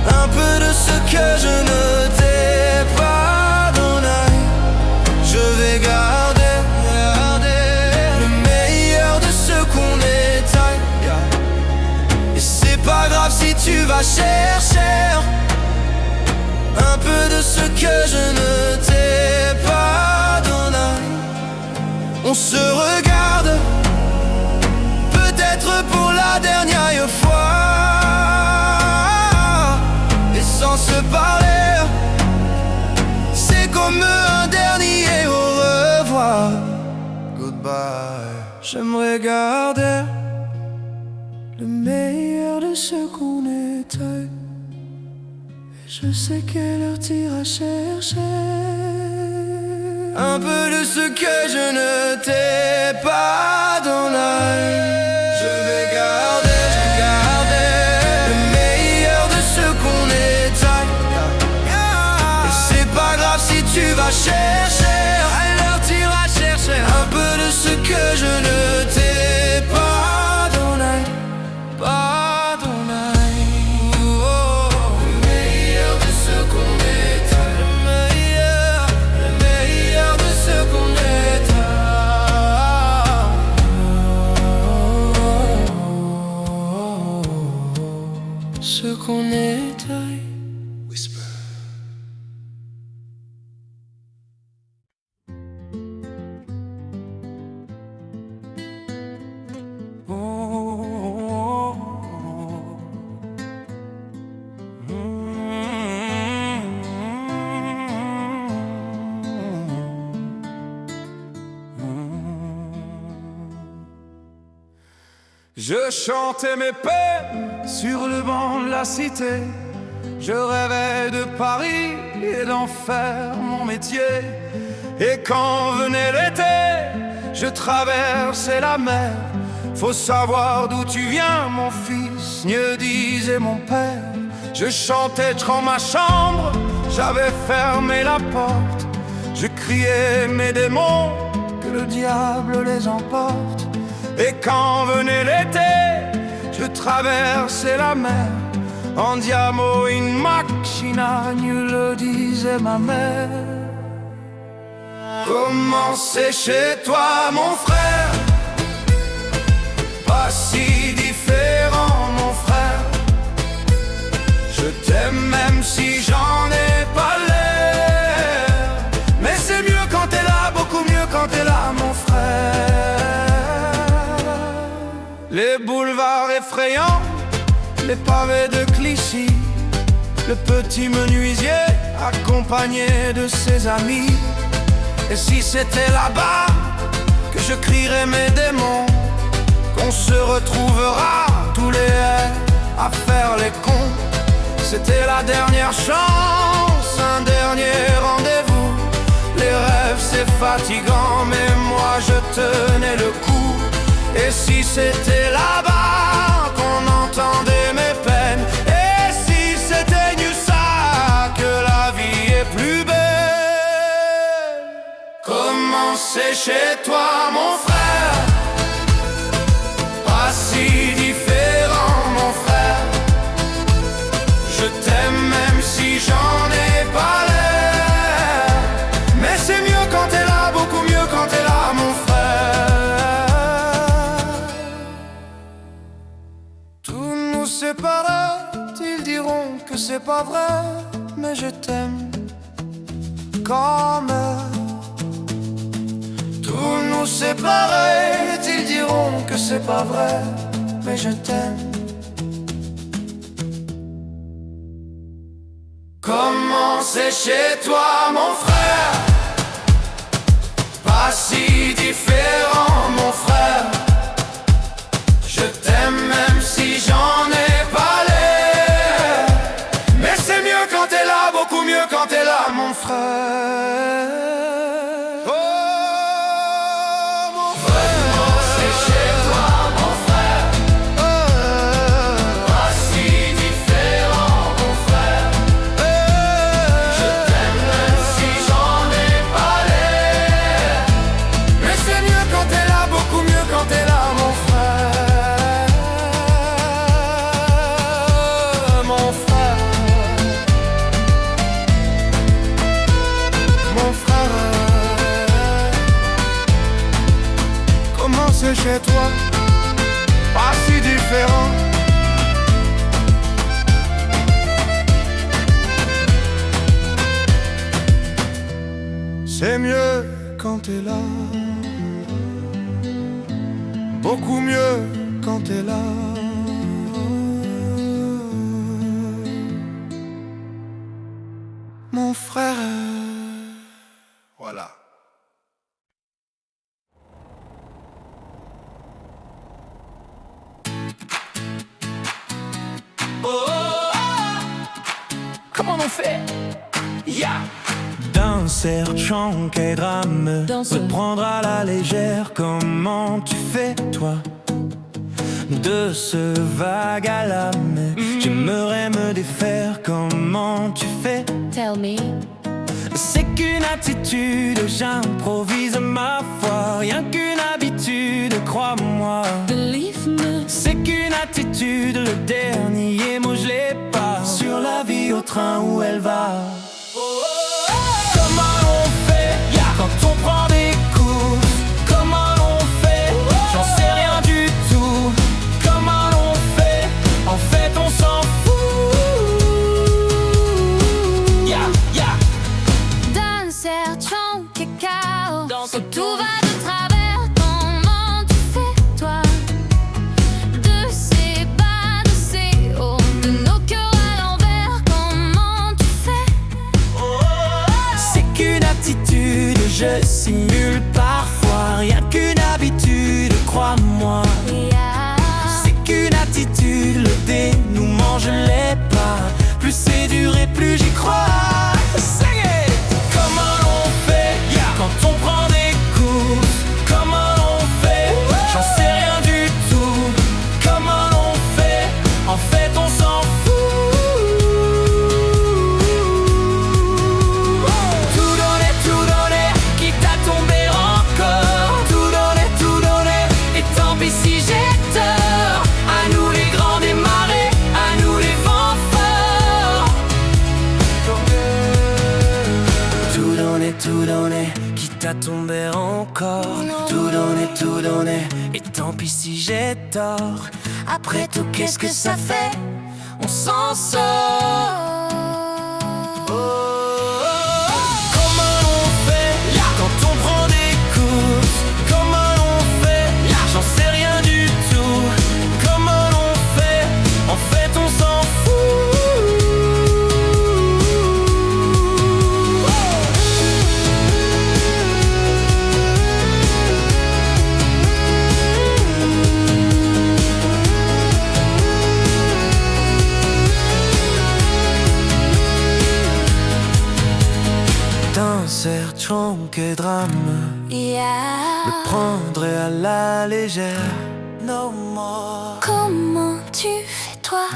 un peu de ce que je ne t'ai pas donné. Je vais garder le meilleur de ce qu'on est à. Et c'est pas grave si tu vas chercher un peu de ce que je ne t'ai pas donné. On se regarde, peut-être pour la dernière fois, et sans se parler, c'est comme un dernier au revoir. Goodbye. J'aimerais garder le meilleur de ce qu'on était. Je sais quelle heure t'iras chercher un peu de ce que je ne t'ai pas dans l'œil. Je vais garder le meilleur de ce qu'on est. Et c'est pas grave si tu vas chercher, alors t'iras chercher un peu de ce que je ne t'ai pas dans l'œil. Pas dans l'œil. Le meilleur de ce qu'on est. Le meilleur de ce qu'on est. Ce qu'on est. Whisper. Je chantais mes peines sur le banc de la cité. Je rêvais de Paris et d'en faire mon métier. Et quand venait l'été, je traversais la mer. Faut savoir d'où tu viens, mon fils, mieux disait mon père. Je chantais dans ma chambre, j'avais fermé la porte. Je criais mes démons, que le diable les emporte. Et quand venait l'été, je traversais la mer. Andiamo in macchina, le disait ma mère. Comment c'est chez toi, mon frère? Pas si différent, mon frère. Je t'aime même si j'en ai pas l'air. Mais c'est mieux quand t'es là, beaucoup mieux quand t'es là, mon frère. Les boulevards effrayants, les pavés de Clichy, le petit menuisier accompagné de ses amis. Et si c'était là-bas que je crierais mes démons, qu'on se retrouvera tous les airs à faire les cons. C'était la dernière chance, un dernier rendez-vous. Les rêves c'est fatigant, mais moi je tenais le coup. Et si c'était là-bas qu'on entendait mes peines, et si c'était mieux ça, que la vie est plus belle. Comment c'est chez toi, mon frère? Pas si différent, mon frère. Je t'aime même si j'en ai pas l'air. Mais c'est mieux quand t'es là, beaucoup mieux quand t'es là, mon frère. Tous nous séparés, ils diront que c'est pas vrai, mais je t'aime quand même. Tous nous séparés, ils diront que c'est pas vrai, mais je t'aime. Comment c'est chez toi, mon frère? Pas si différent, mon frère. Je t'aime même si j'en ai pas l'air. Mais c'est mieux quand t'es là, beaucoup mieux quand t'es là, mon frère. C'est chez toi, pas si différent. C'est mieux quand t'es là, beaucoup mieux quand t'es là. Mon frère. Voilà. Come on, on fait? Yeah. D'un sergent qu'est drame, me prendre à la légère. Comment tu fais toi? De ce vague à l'âme, j'aimerais me défaire. Comment tu fais? Tell me. C'est qu'une attitude, j'improvise ma foi. Rien qu'une habitude, crois-moi. Believe me. C'est qu'une attitude, le dernier mot je l'ai pas. Sur la vie au train où elle va. Comment on fait quand on prend des coups? Comment on fait? J'en sais rien du tout. Comment on fait? En fait on s'en fout. D'un sergent qui est chaos, où tout va de travers. Comment tu fais toi? De ces bas, de ces hauts, de nos cœurs à l'envers. Comment tu fais? C'est qu'une attitude, je simule parfois. Rien qu'une habitude, crois-moi. C'est qu'une attitude, le dénouement je l'ai pas. Plus c'est dur et plus j'y crois. Sing it! Comment on fait quand on prend des coups? Comment on fait? J'en sais rien du tout. Comment on fait? En fait on s'en fout. Tout donner, quitte à tomber encore. Tout donner, et tant pis si j'ai tort. À nous les grands des marées, à nous les vents forts. Tout donner, quitte à tomber encore. Tout donner, et tant pis si j'ai tort. Après tout, qu'est-ce que ça fait? On s'en sort. Comment on fait quand on prend des coups? Comment on fait? J'en sais rien du tout. Comment on fait? En fait on s'en fout. D'un sergent qu'est drame, me prendrait à la légère. No more. Comment tu fais toi?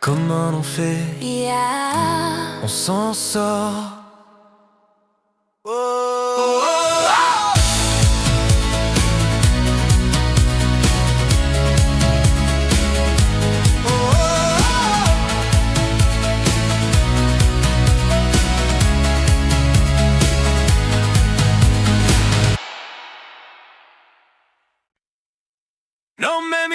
Comment on fait? On s'en sort. Non mais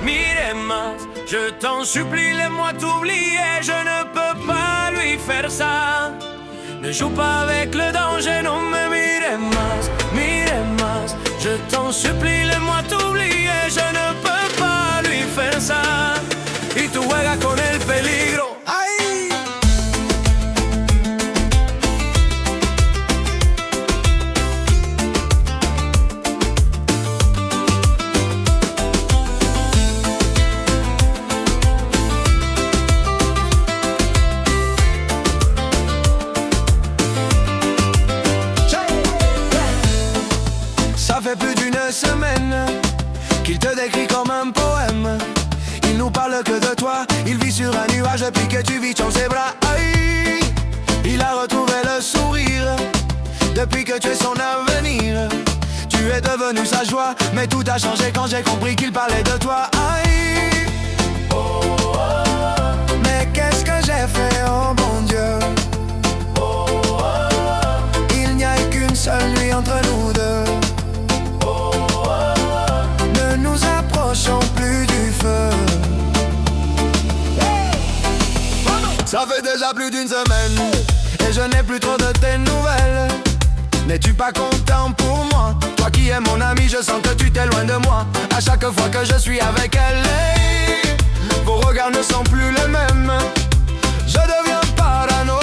mire más, je t'en supplie, laisse-moi t'oublier, je ne peux pas lui faire ça. Ne joue pas avec le danger, non mais mire más, je t'en supplie, laisse-moi t'oublier, je ne peux pas lui faire ça. Y tú juegas con el peligro. Ça fait plus d'une semaine qu'il te décrit comme un poème. Il nous parle que de toi, il vit sur un nuage depuis que tu vis dans ses bras. Aïe, il a retrouvé le sourire depuis que tu es son avenir. Tu es devenu sa joie, mais tout a changé quand j'ai compris qu'il parlait de toi. Aïe, mais qu'est-ce que j'ai fait, oh mon Dieu? Il n'y a qu'une seule nuit entre nous deux. Ne nous approchons plus du feu. Ça fait déjà plus d'une semaine et je n'ai plus trop de tes nouvelles. N'es-tu pas content pour moi? Toi qui es mon ami, je sens que tu t'éloignes de moi. À chaque fois que je suis avec elle, hey, vos regards ne sont plus les mêmes. Je deviens parano.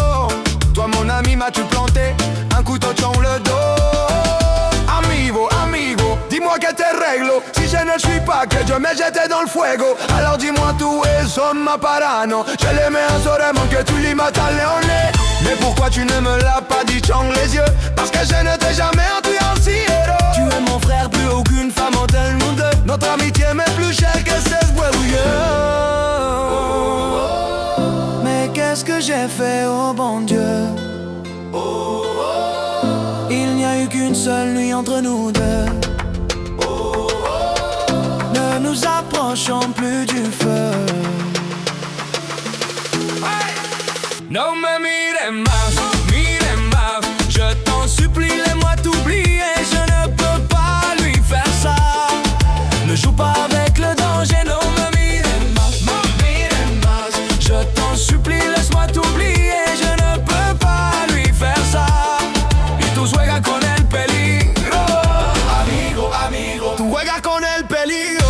Toi mon ami, m'as-tu planté un couteau dans le dos? Amigo, dis-moi que te réglo. Si je ne suis pas pas que Dieu m'ait jeté dans le fuego. Alors dis-moi tout es somma parano. Je l'aimais un seulement que tu lui matas leone. Mais pourquoi tu ne me l'as pas dit, Chang les yeux? Parce que je ne t'ai jamais influencé. Tu es mon frère, plus aucune femme en tel monde. Notre amitié m'est plus chère que 16 mais qu'est-ce que j'ai fait, oh bon Dieu? Il n'y a eu qu'une seule nuit entre nous deux. Ne nous approchons plus du feu. Non me mires más, je t'en supplie, laisse-moi t'oublier. Je ne peux pas lui faire ça. Ne joue pas avec le danger, non me mires más. Je t'en supplie, laisse-moi t'oublier. Je ne peux pas lui faire ça. Y tú juegas con el peligro. Amigo, amigo, tú juegas con el peligro.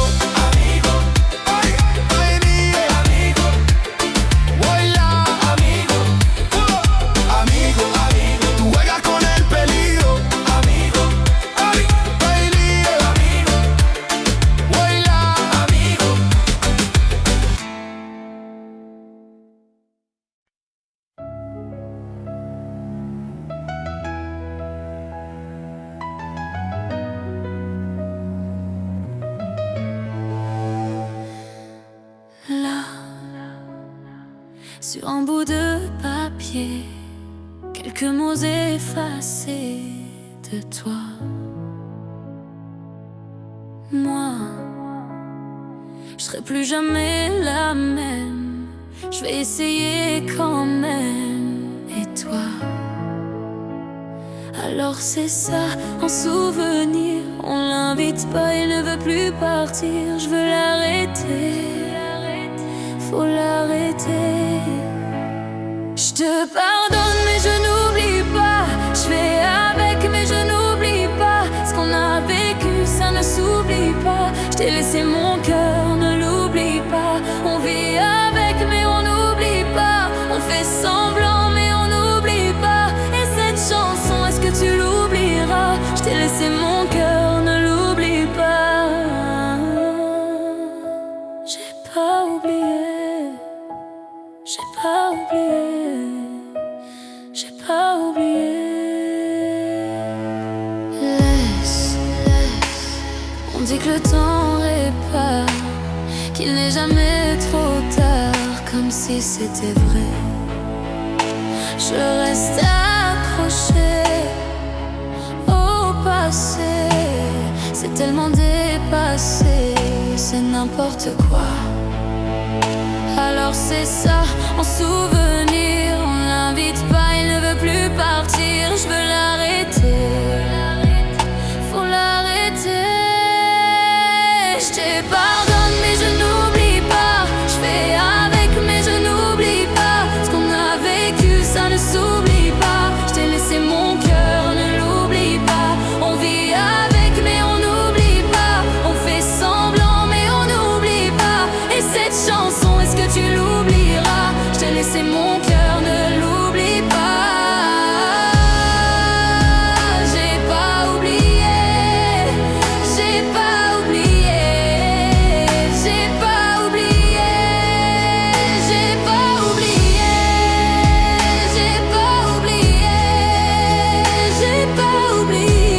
Sur un bout de papier, quelques mots effacés de toi. Moi, je serai plus jamais la même. Je vais essayer quand même. Et toi? Alors c'est ça, en souvenir. On l'invite pas, il ne veut plus partir. Je veux l'arrêter, faut l'arrêter. Je te pardonne mais je n'oublie pas. Je fais avec mais je n'oublie pas. Ce qu'on a vécu ça ne s'oublie pas. Je t'ai laissé mon cœur, ne l'oublie pas. On vit avec mais on n'oublie pas. On fait semblant mais on n'oublie pas. Et cette chanson, est-ce que tu l'oublieras? Je t'ai laissé mon cœur, ne l'oublie pas. J'ai pas oublié. J'ai pas oublié, j'ai pas oublié. Laisse, on dit que le temps répare, qu'il n'est jamais trop tard, comme si c'était vrai. Je reste accrochée au passé, c'est tellement dépassé, c'est n'importe quoi. Alors c'est ça, en souvenir, on l'invite pas, il ne veut plus partir. Je veux l'arrêter, faut l'arrêter. Je te pardonne mais je n'oublie pas. Je fais avec mais je n'oublie pas. Ce qu'on a vécu ça ne s'oublie pas. Je t'ai laissé mon cœur, ne l'oublie pas. On vit avec mais on n'oublie pas. On fait semblant mais on n'oublie pas. Et cette chanson, est-ce que tu l'oublieras? Je t'ai laissé mon cœur, ne l'oublie pas. J'ai pas oublié, j'ai pas oublié, j'ai pas oublié, j'ai pas oublié, j'ai pas oublié, j'ai pas oublié, j'ai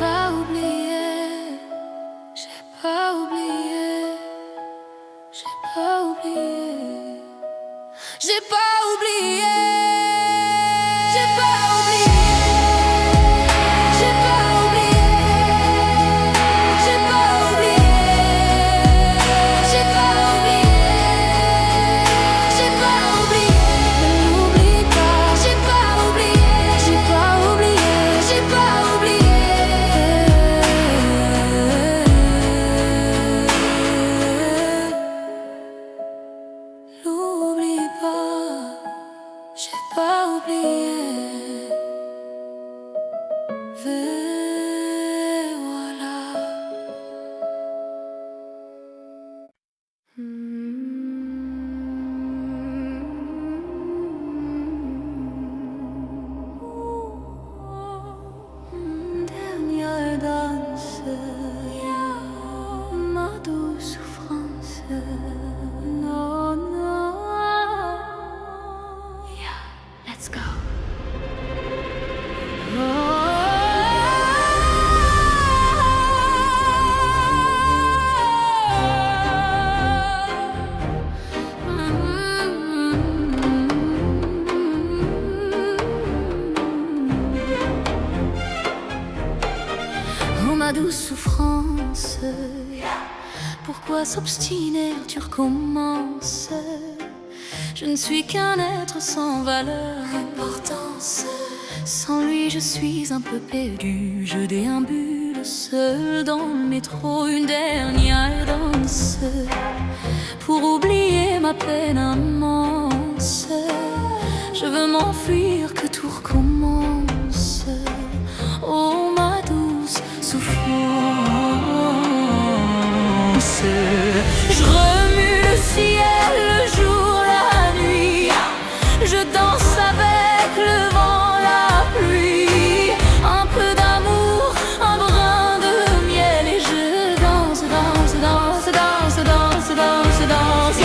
pas oublié. J'ai pas oublié, j'ai pas oublié, j'ai pas oublié, j'ai pas oublié, j'ai pas oublié, j'ai pas oublié, j'ai pas oublié, j'ai pas oublié, ne l'oublie pas, j'ai pas oublié, j'ai pas oublié, j'ai pas oublié. N'oublie pas. toi s'obstiner, tu recommences. Je ne suis qu'un être sans valeur, importance. Sans lui je suis un peu perdu. Je déambule seul dans le métro, une dernière danse pour oublier ma peine immense. Je veux m'enfuir, que tout recommence. Oh ma douce souffrance. Je remue le ciel, le jour, la nuit. Je danse avec le vent, la pluie. Un peu d'amour, un brin de miel. Et je danse, danse, danse, danse, danse, danse, danse.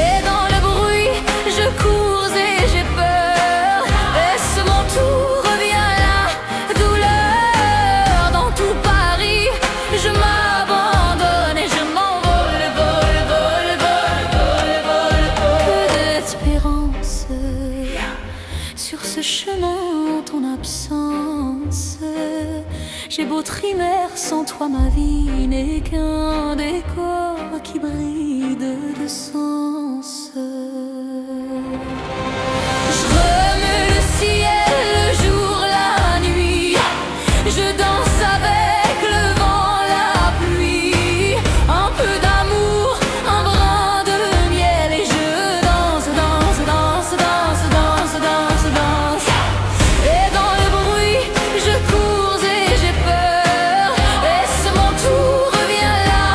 Et dans le bruit, je cours et j'ai peur. Est-ce mon tour, revient la douleur. Dans tout Paris, je m'abandonne et je m'envole, vole, vole, vole, vole, vole. Peu d'espérance sur ce chemin en ton absence. J'ai beau trimer, sans toi ma vie n'est qu'un décor qui brille de sens. Je remue le ciel, le jour, la nuit. Je danse avec le vent, la pluie. Un peu d'amour, un brin de miel. Et je danse, danse, danse, danse, danse, danse, danse. Et dans le bruit, je cours et j'ai peur. Est-ce mon tour, revient la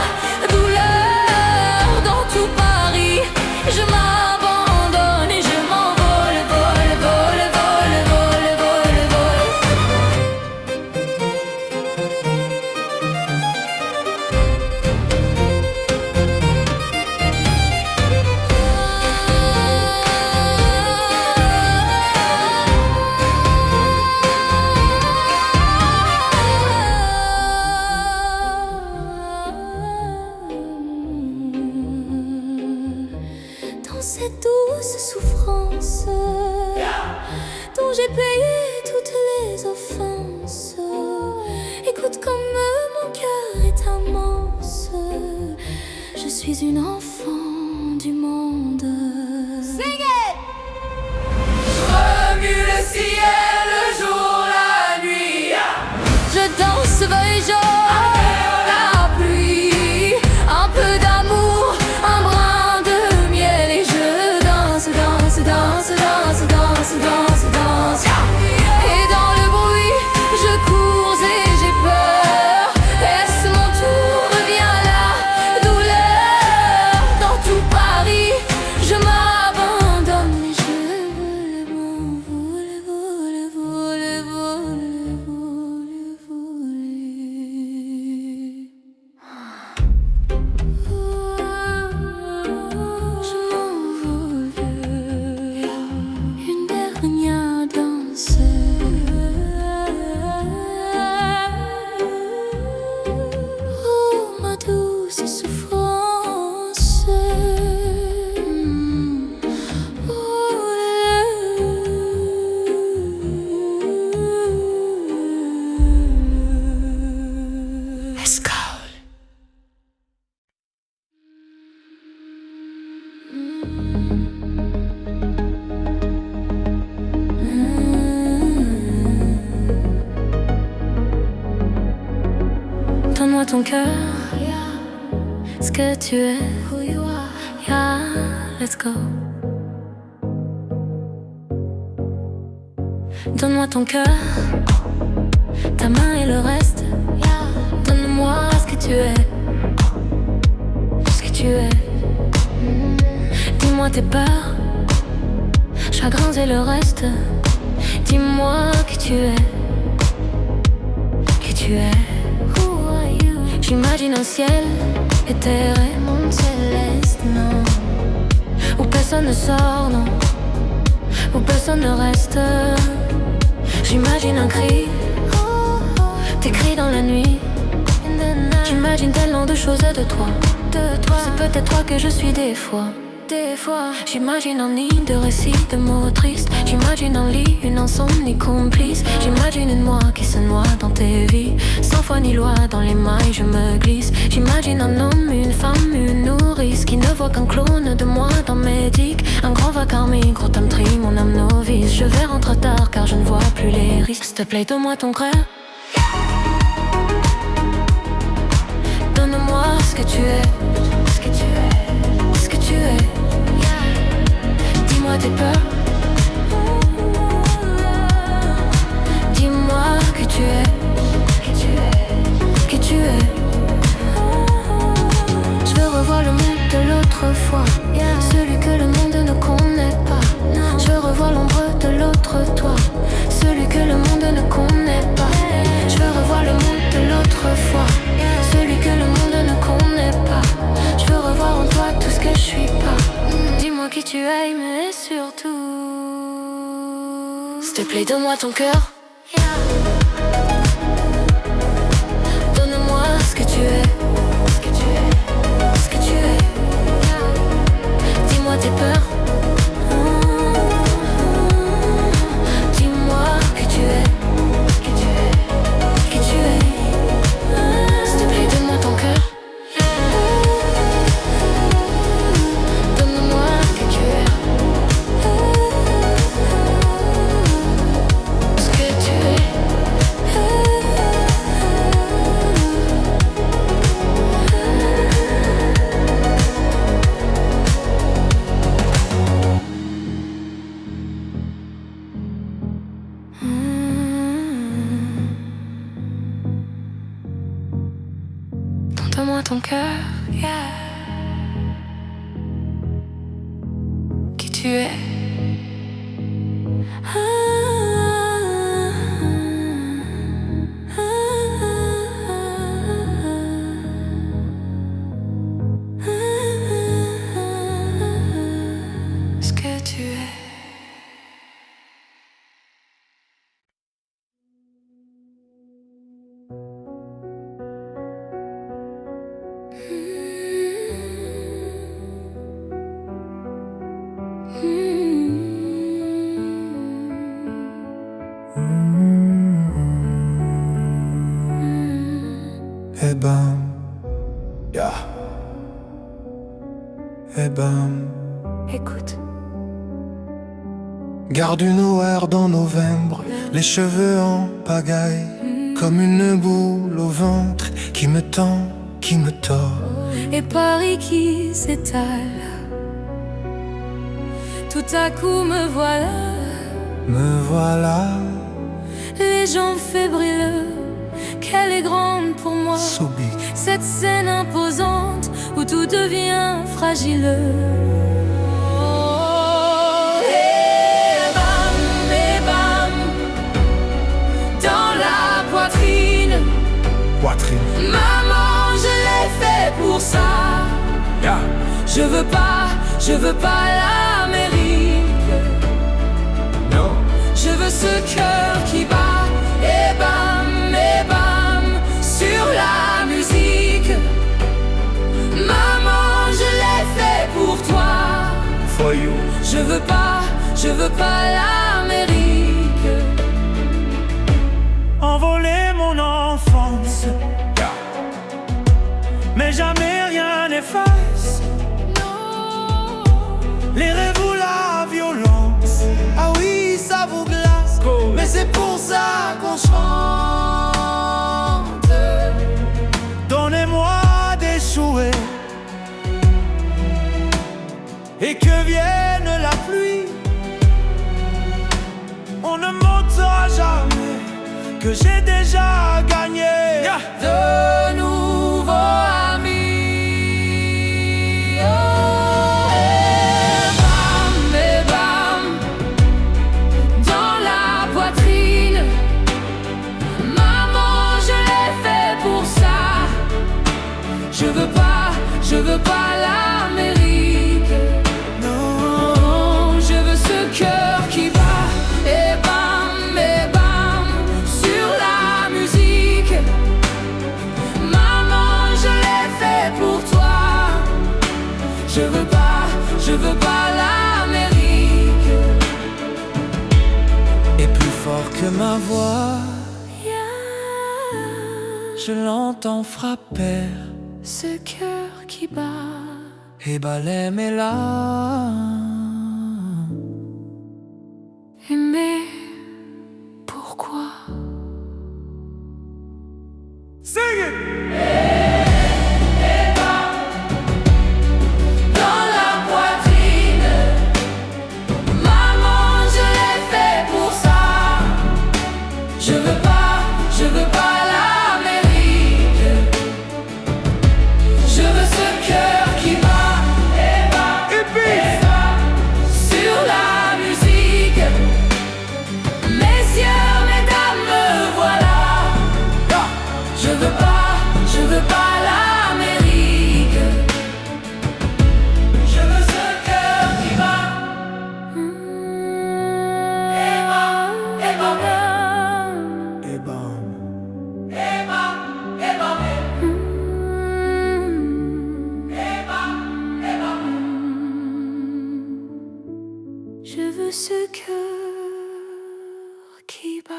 douleur. Dans tout Paris, je m'abandonne et je m'envole, vole, vole, vole, vole, vole, vole. Dans cette douce souffrance dont j'ai payé toutes les offenses, écoute comme mon cœur est immense. Je suis une enfant du monde. Sing it! Remue le ciel, le jour, la nuit. Je danse, feuille jaune, la pluie. Un peu d'amour, un brin de miel. Et je danse, danse, danse, danse, danse, danse, danse. Et dans le bruit, je cours et j'ai peur. Est-ce mon tour, revient la douleur. Dans tout Paris, je m'abandonne et je vole, vole, vole, vole, vole, vole. Je m'envole, une dernière danse. Oh ma douce souffrance. Let's go. Donne-moi ton cœur, ce que tu es. Yeah, let's go. Donne-moi ton cœur, ta main et le reste. Donne-moi ce que tu es, ce que tu es. Dis-moi tes peurs, chagrins et le reste. Dis-moi qui tu es, qui tu es. J'imagine un ciel éthéré, monde céleste, non. Où personne ne sort, non. Où personne ne reste. J'imagine un cri, tes cris dans la nuit. J'imagine tellement de choses de toi. C'est peut-être toi que je suis des fois. des fois. J'imagine un nid de récits de mots tristes. J'imagine un lit, une insomnie complice. J'imagine une moi qui se noie dans tes vies. Sans foi ni loi, dans les mailles je me glisse. J'imagine un homme, une femme, une nourrice qui ne voit qu'un clone de moi dans mes dicks. Un grand vacarme, gros tri, mon âme novice. Je vais rentrer tard car je ne vois plus les risques. S'il te plaît, donne-moi ton cœur. Donne-moi ce que tu es. Ce que tu es. Ce que tu es. Dis-moi tes peurs. Dis-moi que tu es. Que tu es. Que tu es. Je veux revoir le monde de l'autre fois. Celui que le monde ne connaît pas. Je veux revoir l'ombre de l'autre toi. Celui que le monde ne connaît pas. Je veux revoir le monde de l'autre fois. Celui que le monde ne connaît pas. Je veux revoir en toi tout ce que je suis pas. Dis-moi qui tu es, mais surtout s'il te plaît, donne-moi ton cœur. Donne-moi ce que tu es. Ce que tu es. Ce que tu es. Dis-moi tes peurs. Dis-moi que tu es. Que tu es. Que tu es. S'il te plaît, donne-moi ton cœur. Donne-moi que tu es. Ce que tu es. Donne-moi ton cœur, yeah. Qui tu es. Ce que tu es. Et bam, yeah. Et bam. Écoute. Garde une OR dans novembre, les cheveux en pagaille, comme une boule au ventre qui me tend, qui me tord. Et Paris qui s'étale. Tout à coup me voilà. Me voilà, Les jambes fébriles. Qu'elle est grande pour moi. so big. Cette scène imposante où tout devient fragile. Oh, et bam, dans la poitrine. Poitrine. Maman, je l'ai fait pour ça. Yeah. Je veux pas l'Amérique. No. Je veux ce cœur qui bat. Et bam, sur la musique. Maman, je l'ai fait pour toi. For you. Je veux pas l'Amérique. Envoler mon enfance, Yeah. mais jamais rien n'efface les rêves ou la violence. Ah oui, ça vous glace, mais c'est pour ça qu'on chante. Donnez-moi des souhaits et que vienne la pluie. On ne montrera jamais que j'ai déjà gagné. De nouveaux amis. Oh, et bam, dans la poitrine. Maman, je l'ai fait pour ça. Je veux pas l'Amérique. Non, je veux ce cœur qui bat. Et bam, sur la que ma voix, je l'entends frapper ce cœur qui bat et balaie mes larmes. Mais pourquoi? Sing it! Dans la poitrine, maman, je l'ai fait pour ça. Je veux pas l'Amérique. Je veux ce cœur qui bat et bat Et puis, sur la musique. Messieurs, mesdames, me voilà. Je veux pas l'Amérique. Je veux ce cœur qui bat. Et bat, et bat, et bam. et bat, et bat, et bat, et bat. Je veux ce cœur qui bat.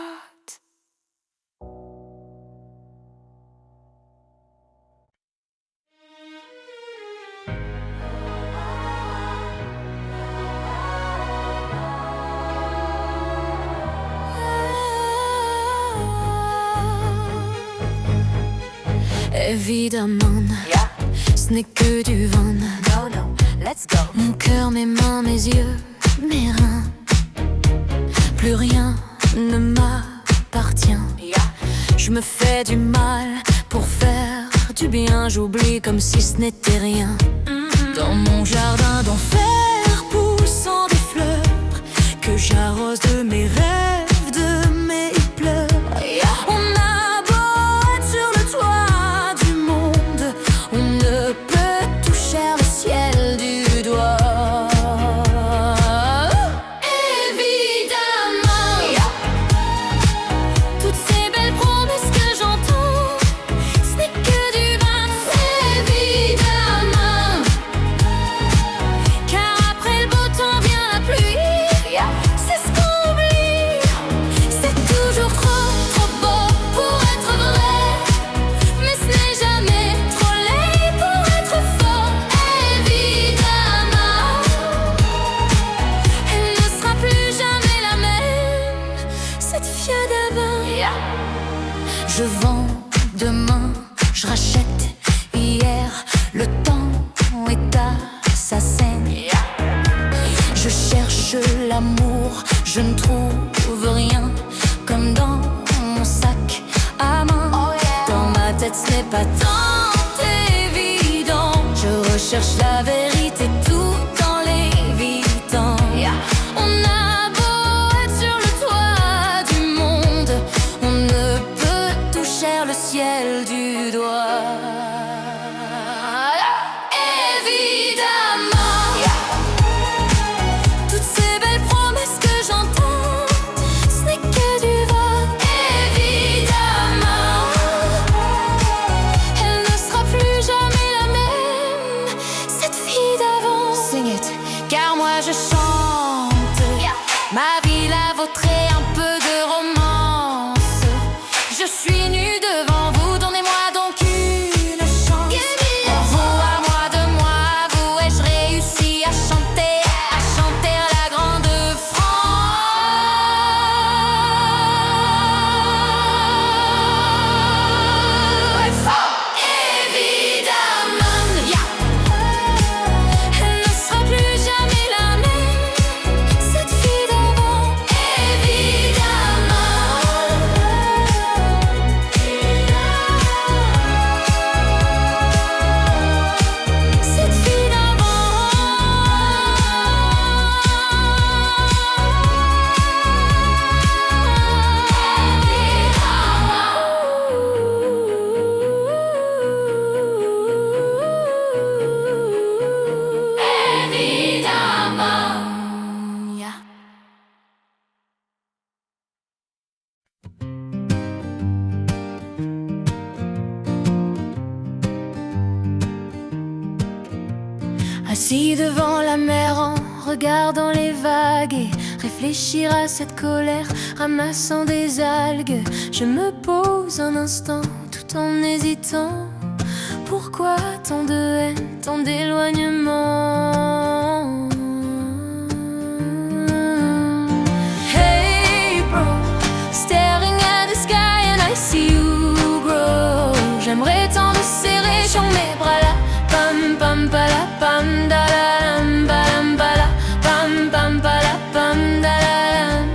Évidemment, ce n'est que du vent. Let's go. Mon cœur, mes mains, mes yeux, mes reins. Plus rien ne m'appartient. Je me fais du mal pour faire du bien. J'oublie comme si ce n'était rien. Dans mon jardin d'enfer poussant des fleurs que j'arrose de mes rêves, de mes pleurs. On a beau être sur le toit du monde, on ne peut toucher le ciel du doigt. Évidemment, toutes ces belles promesses que j'entends, ce n'est que du vin. Évidemment, car après le beau temps vient la pluie. C'est ce qu'on oublie. C'est toujours trop beau pour être vrai, mais ce n'est jamais trop laid pour être faux. Évidemment, elle ne sera plus jamais la même, cette fille d'avant. Je vends demain, je rachète hier. Le temps est assassin. Je cherche l'amour, je ne trouve rien, comme dans mon sac à main. Dans ma tête, ce n'est pas tant évident. Je recherche la vérité tout en l'évitant. On a beau être sur le toit du monde, on ne peut toucher le ciel du doigt. Évidemment, toutes ces belles promesses que j'entends, ce n'est que du vent. Évidemment, elle ne sera plus jamais la même, cette fille d'avant. Sing it, car moi je chante ma vie, la vôtre et un peu de romance. Je suis nue devant vous, donnez-moi donc une chance. Vous à moi, de moi à vous, ai-je réussi à chanter la grande France. Évidemment, elle ne sera plus jamais la même, cette fille d'avant. Évidemment, cette fille d'avant. Évidemment, yeah. Assis devant la mer en regardant les vagues, vague et réfléchir à cette colère, ramassant des algues. Je me pose un instant tout en hésitant. Pourquoi tant de haine, tant d'éloignement? Hey bro, staring at the sky and I see you grow. J'aimerais tant te serrer sur mes bras là. Pam pam pala pam dalam balam bala. Pam pam pala pam dalam.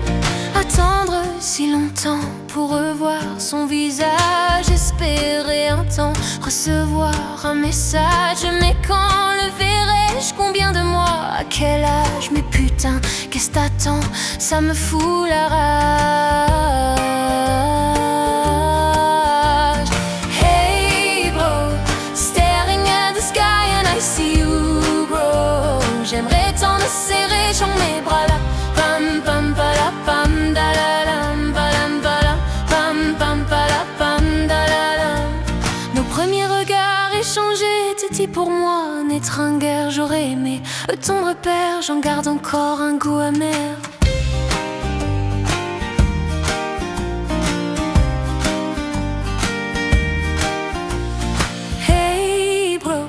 Attendre si longtemps pour revoir son visage, espérer un temps, recevoir un message. Mais quand le verrai-je? Combien de mois? À quel âge? Mais putain, qu'est-ce t'attends? Ça me fout la rage. Hey bro, staring at the sky and I see you grow. J'aimerais tant te serrer sur mes bras là. Pam pam pala pam dalalam balam balam. Pam pam pala pam dalalam. Nos premiers regards échangés étaient pour moi n'être un guerre. J'aurais aimé ton repère, j'en garde encore un goût amer. Hey bro,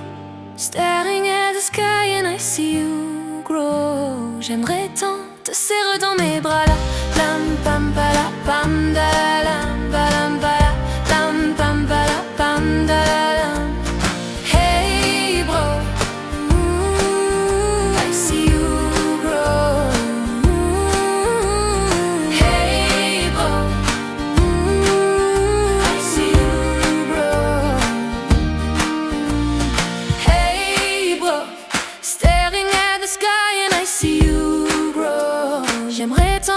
staring at the sky and I see you grow. J'aimerais tant te serrer dans mes bras là. Pam pam pala pam dalam balam bala. Pam pam pala pam dalam. Hey bro, I see you grow. Hey bro, I see you grow. Hey bro, staring at the sky and I see you grow. J'aimerais tant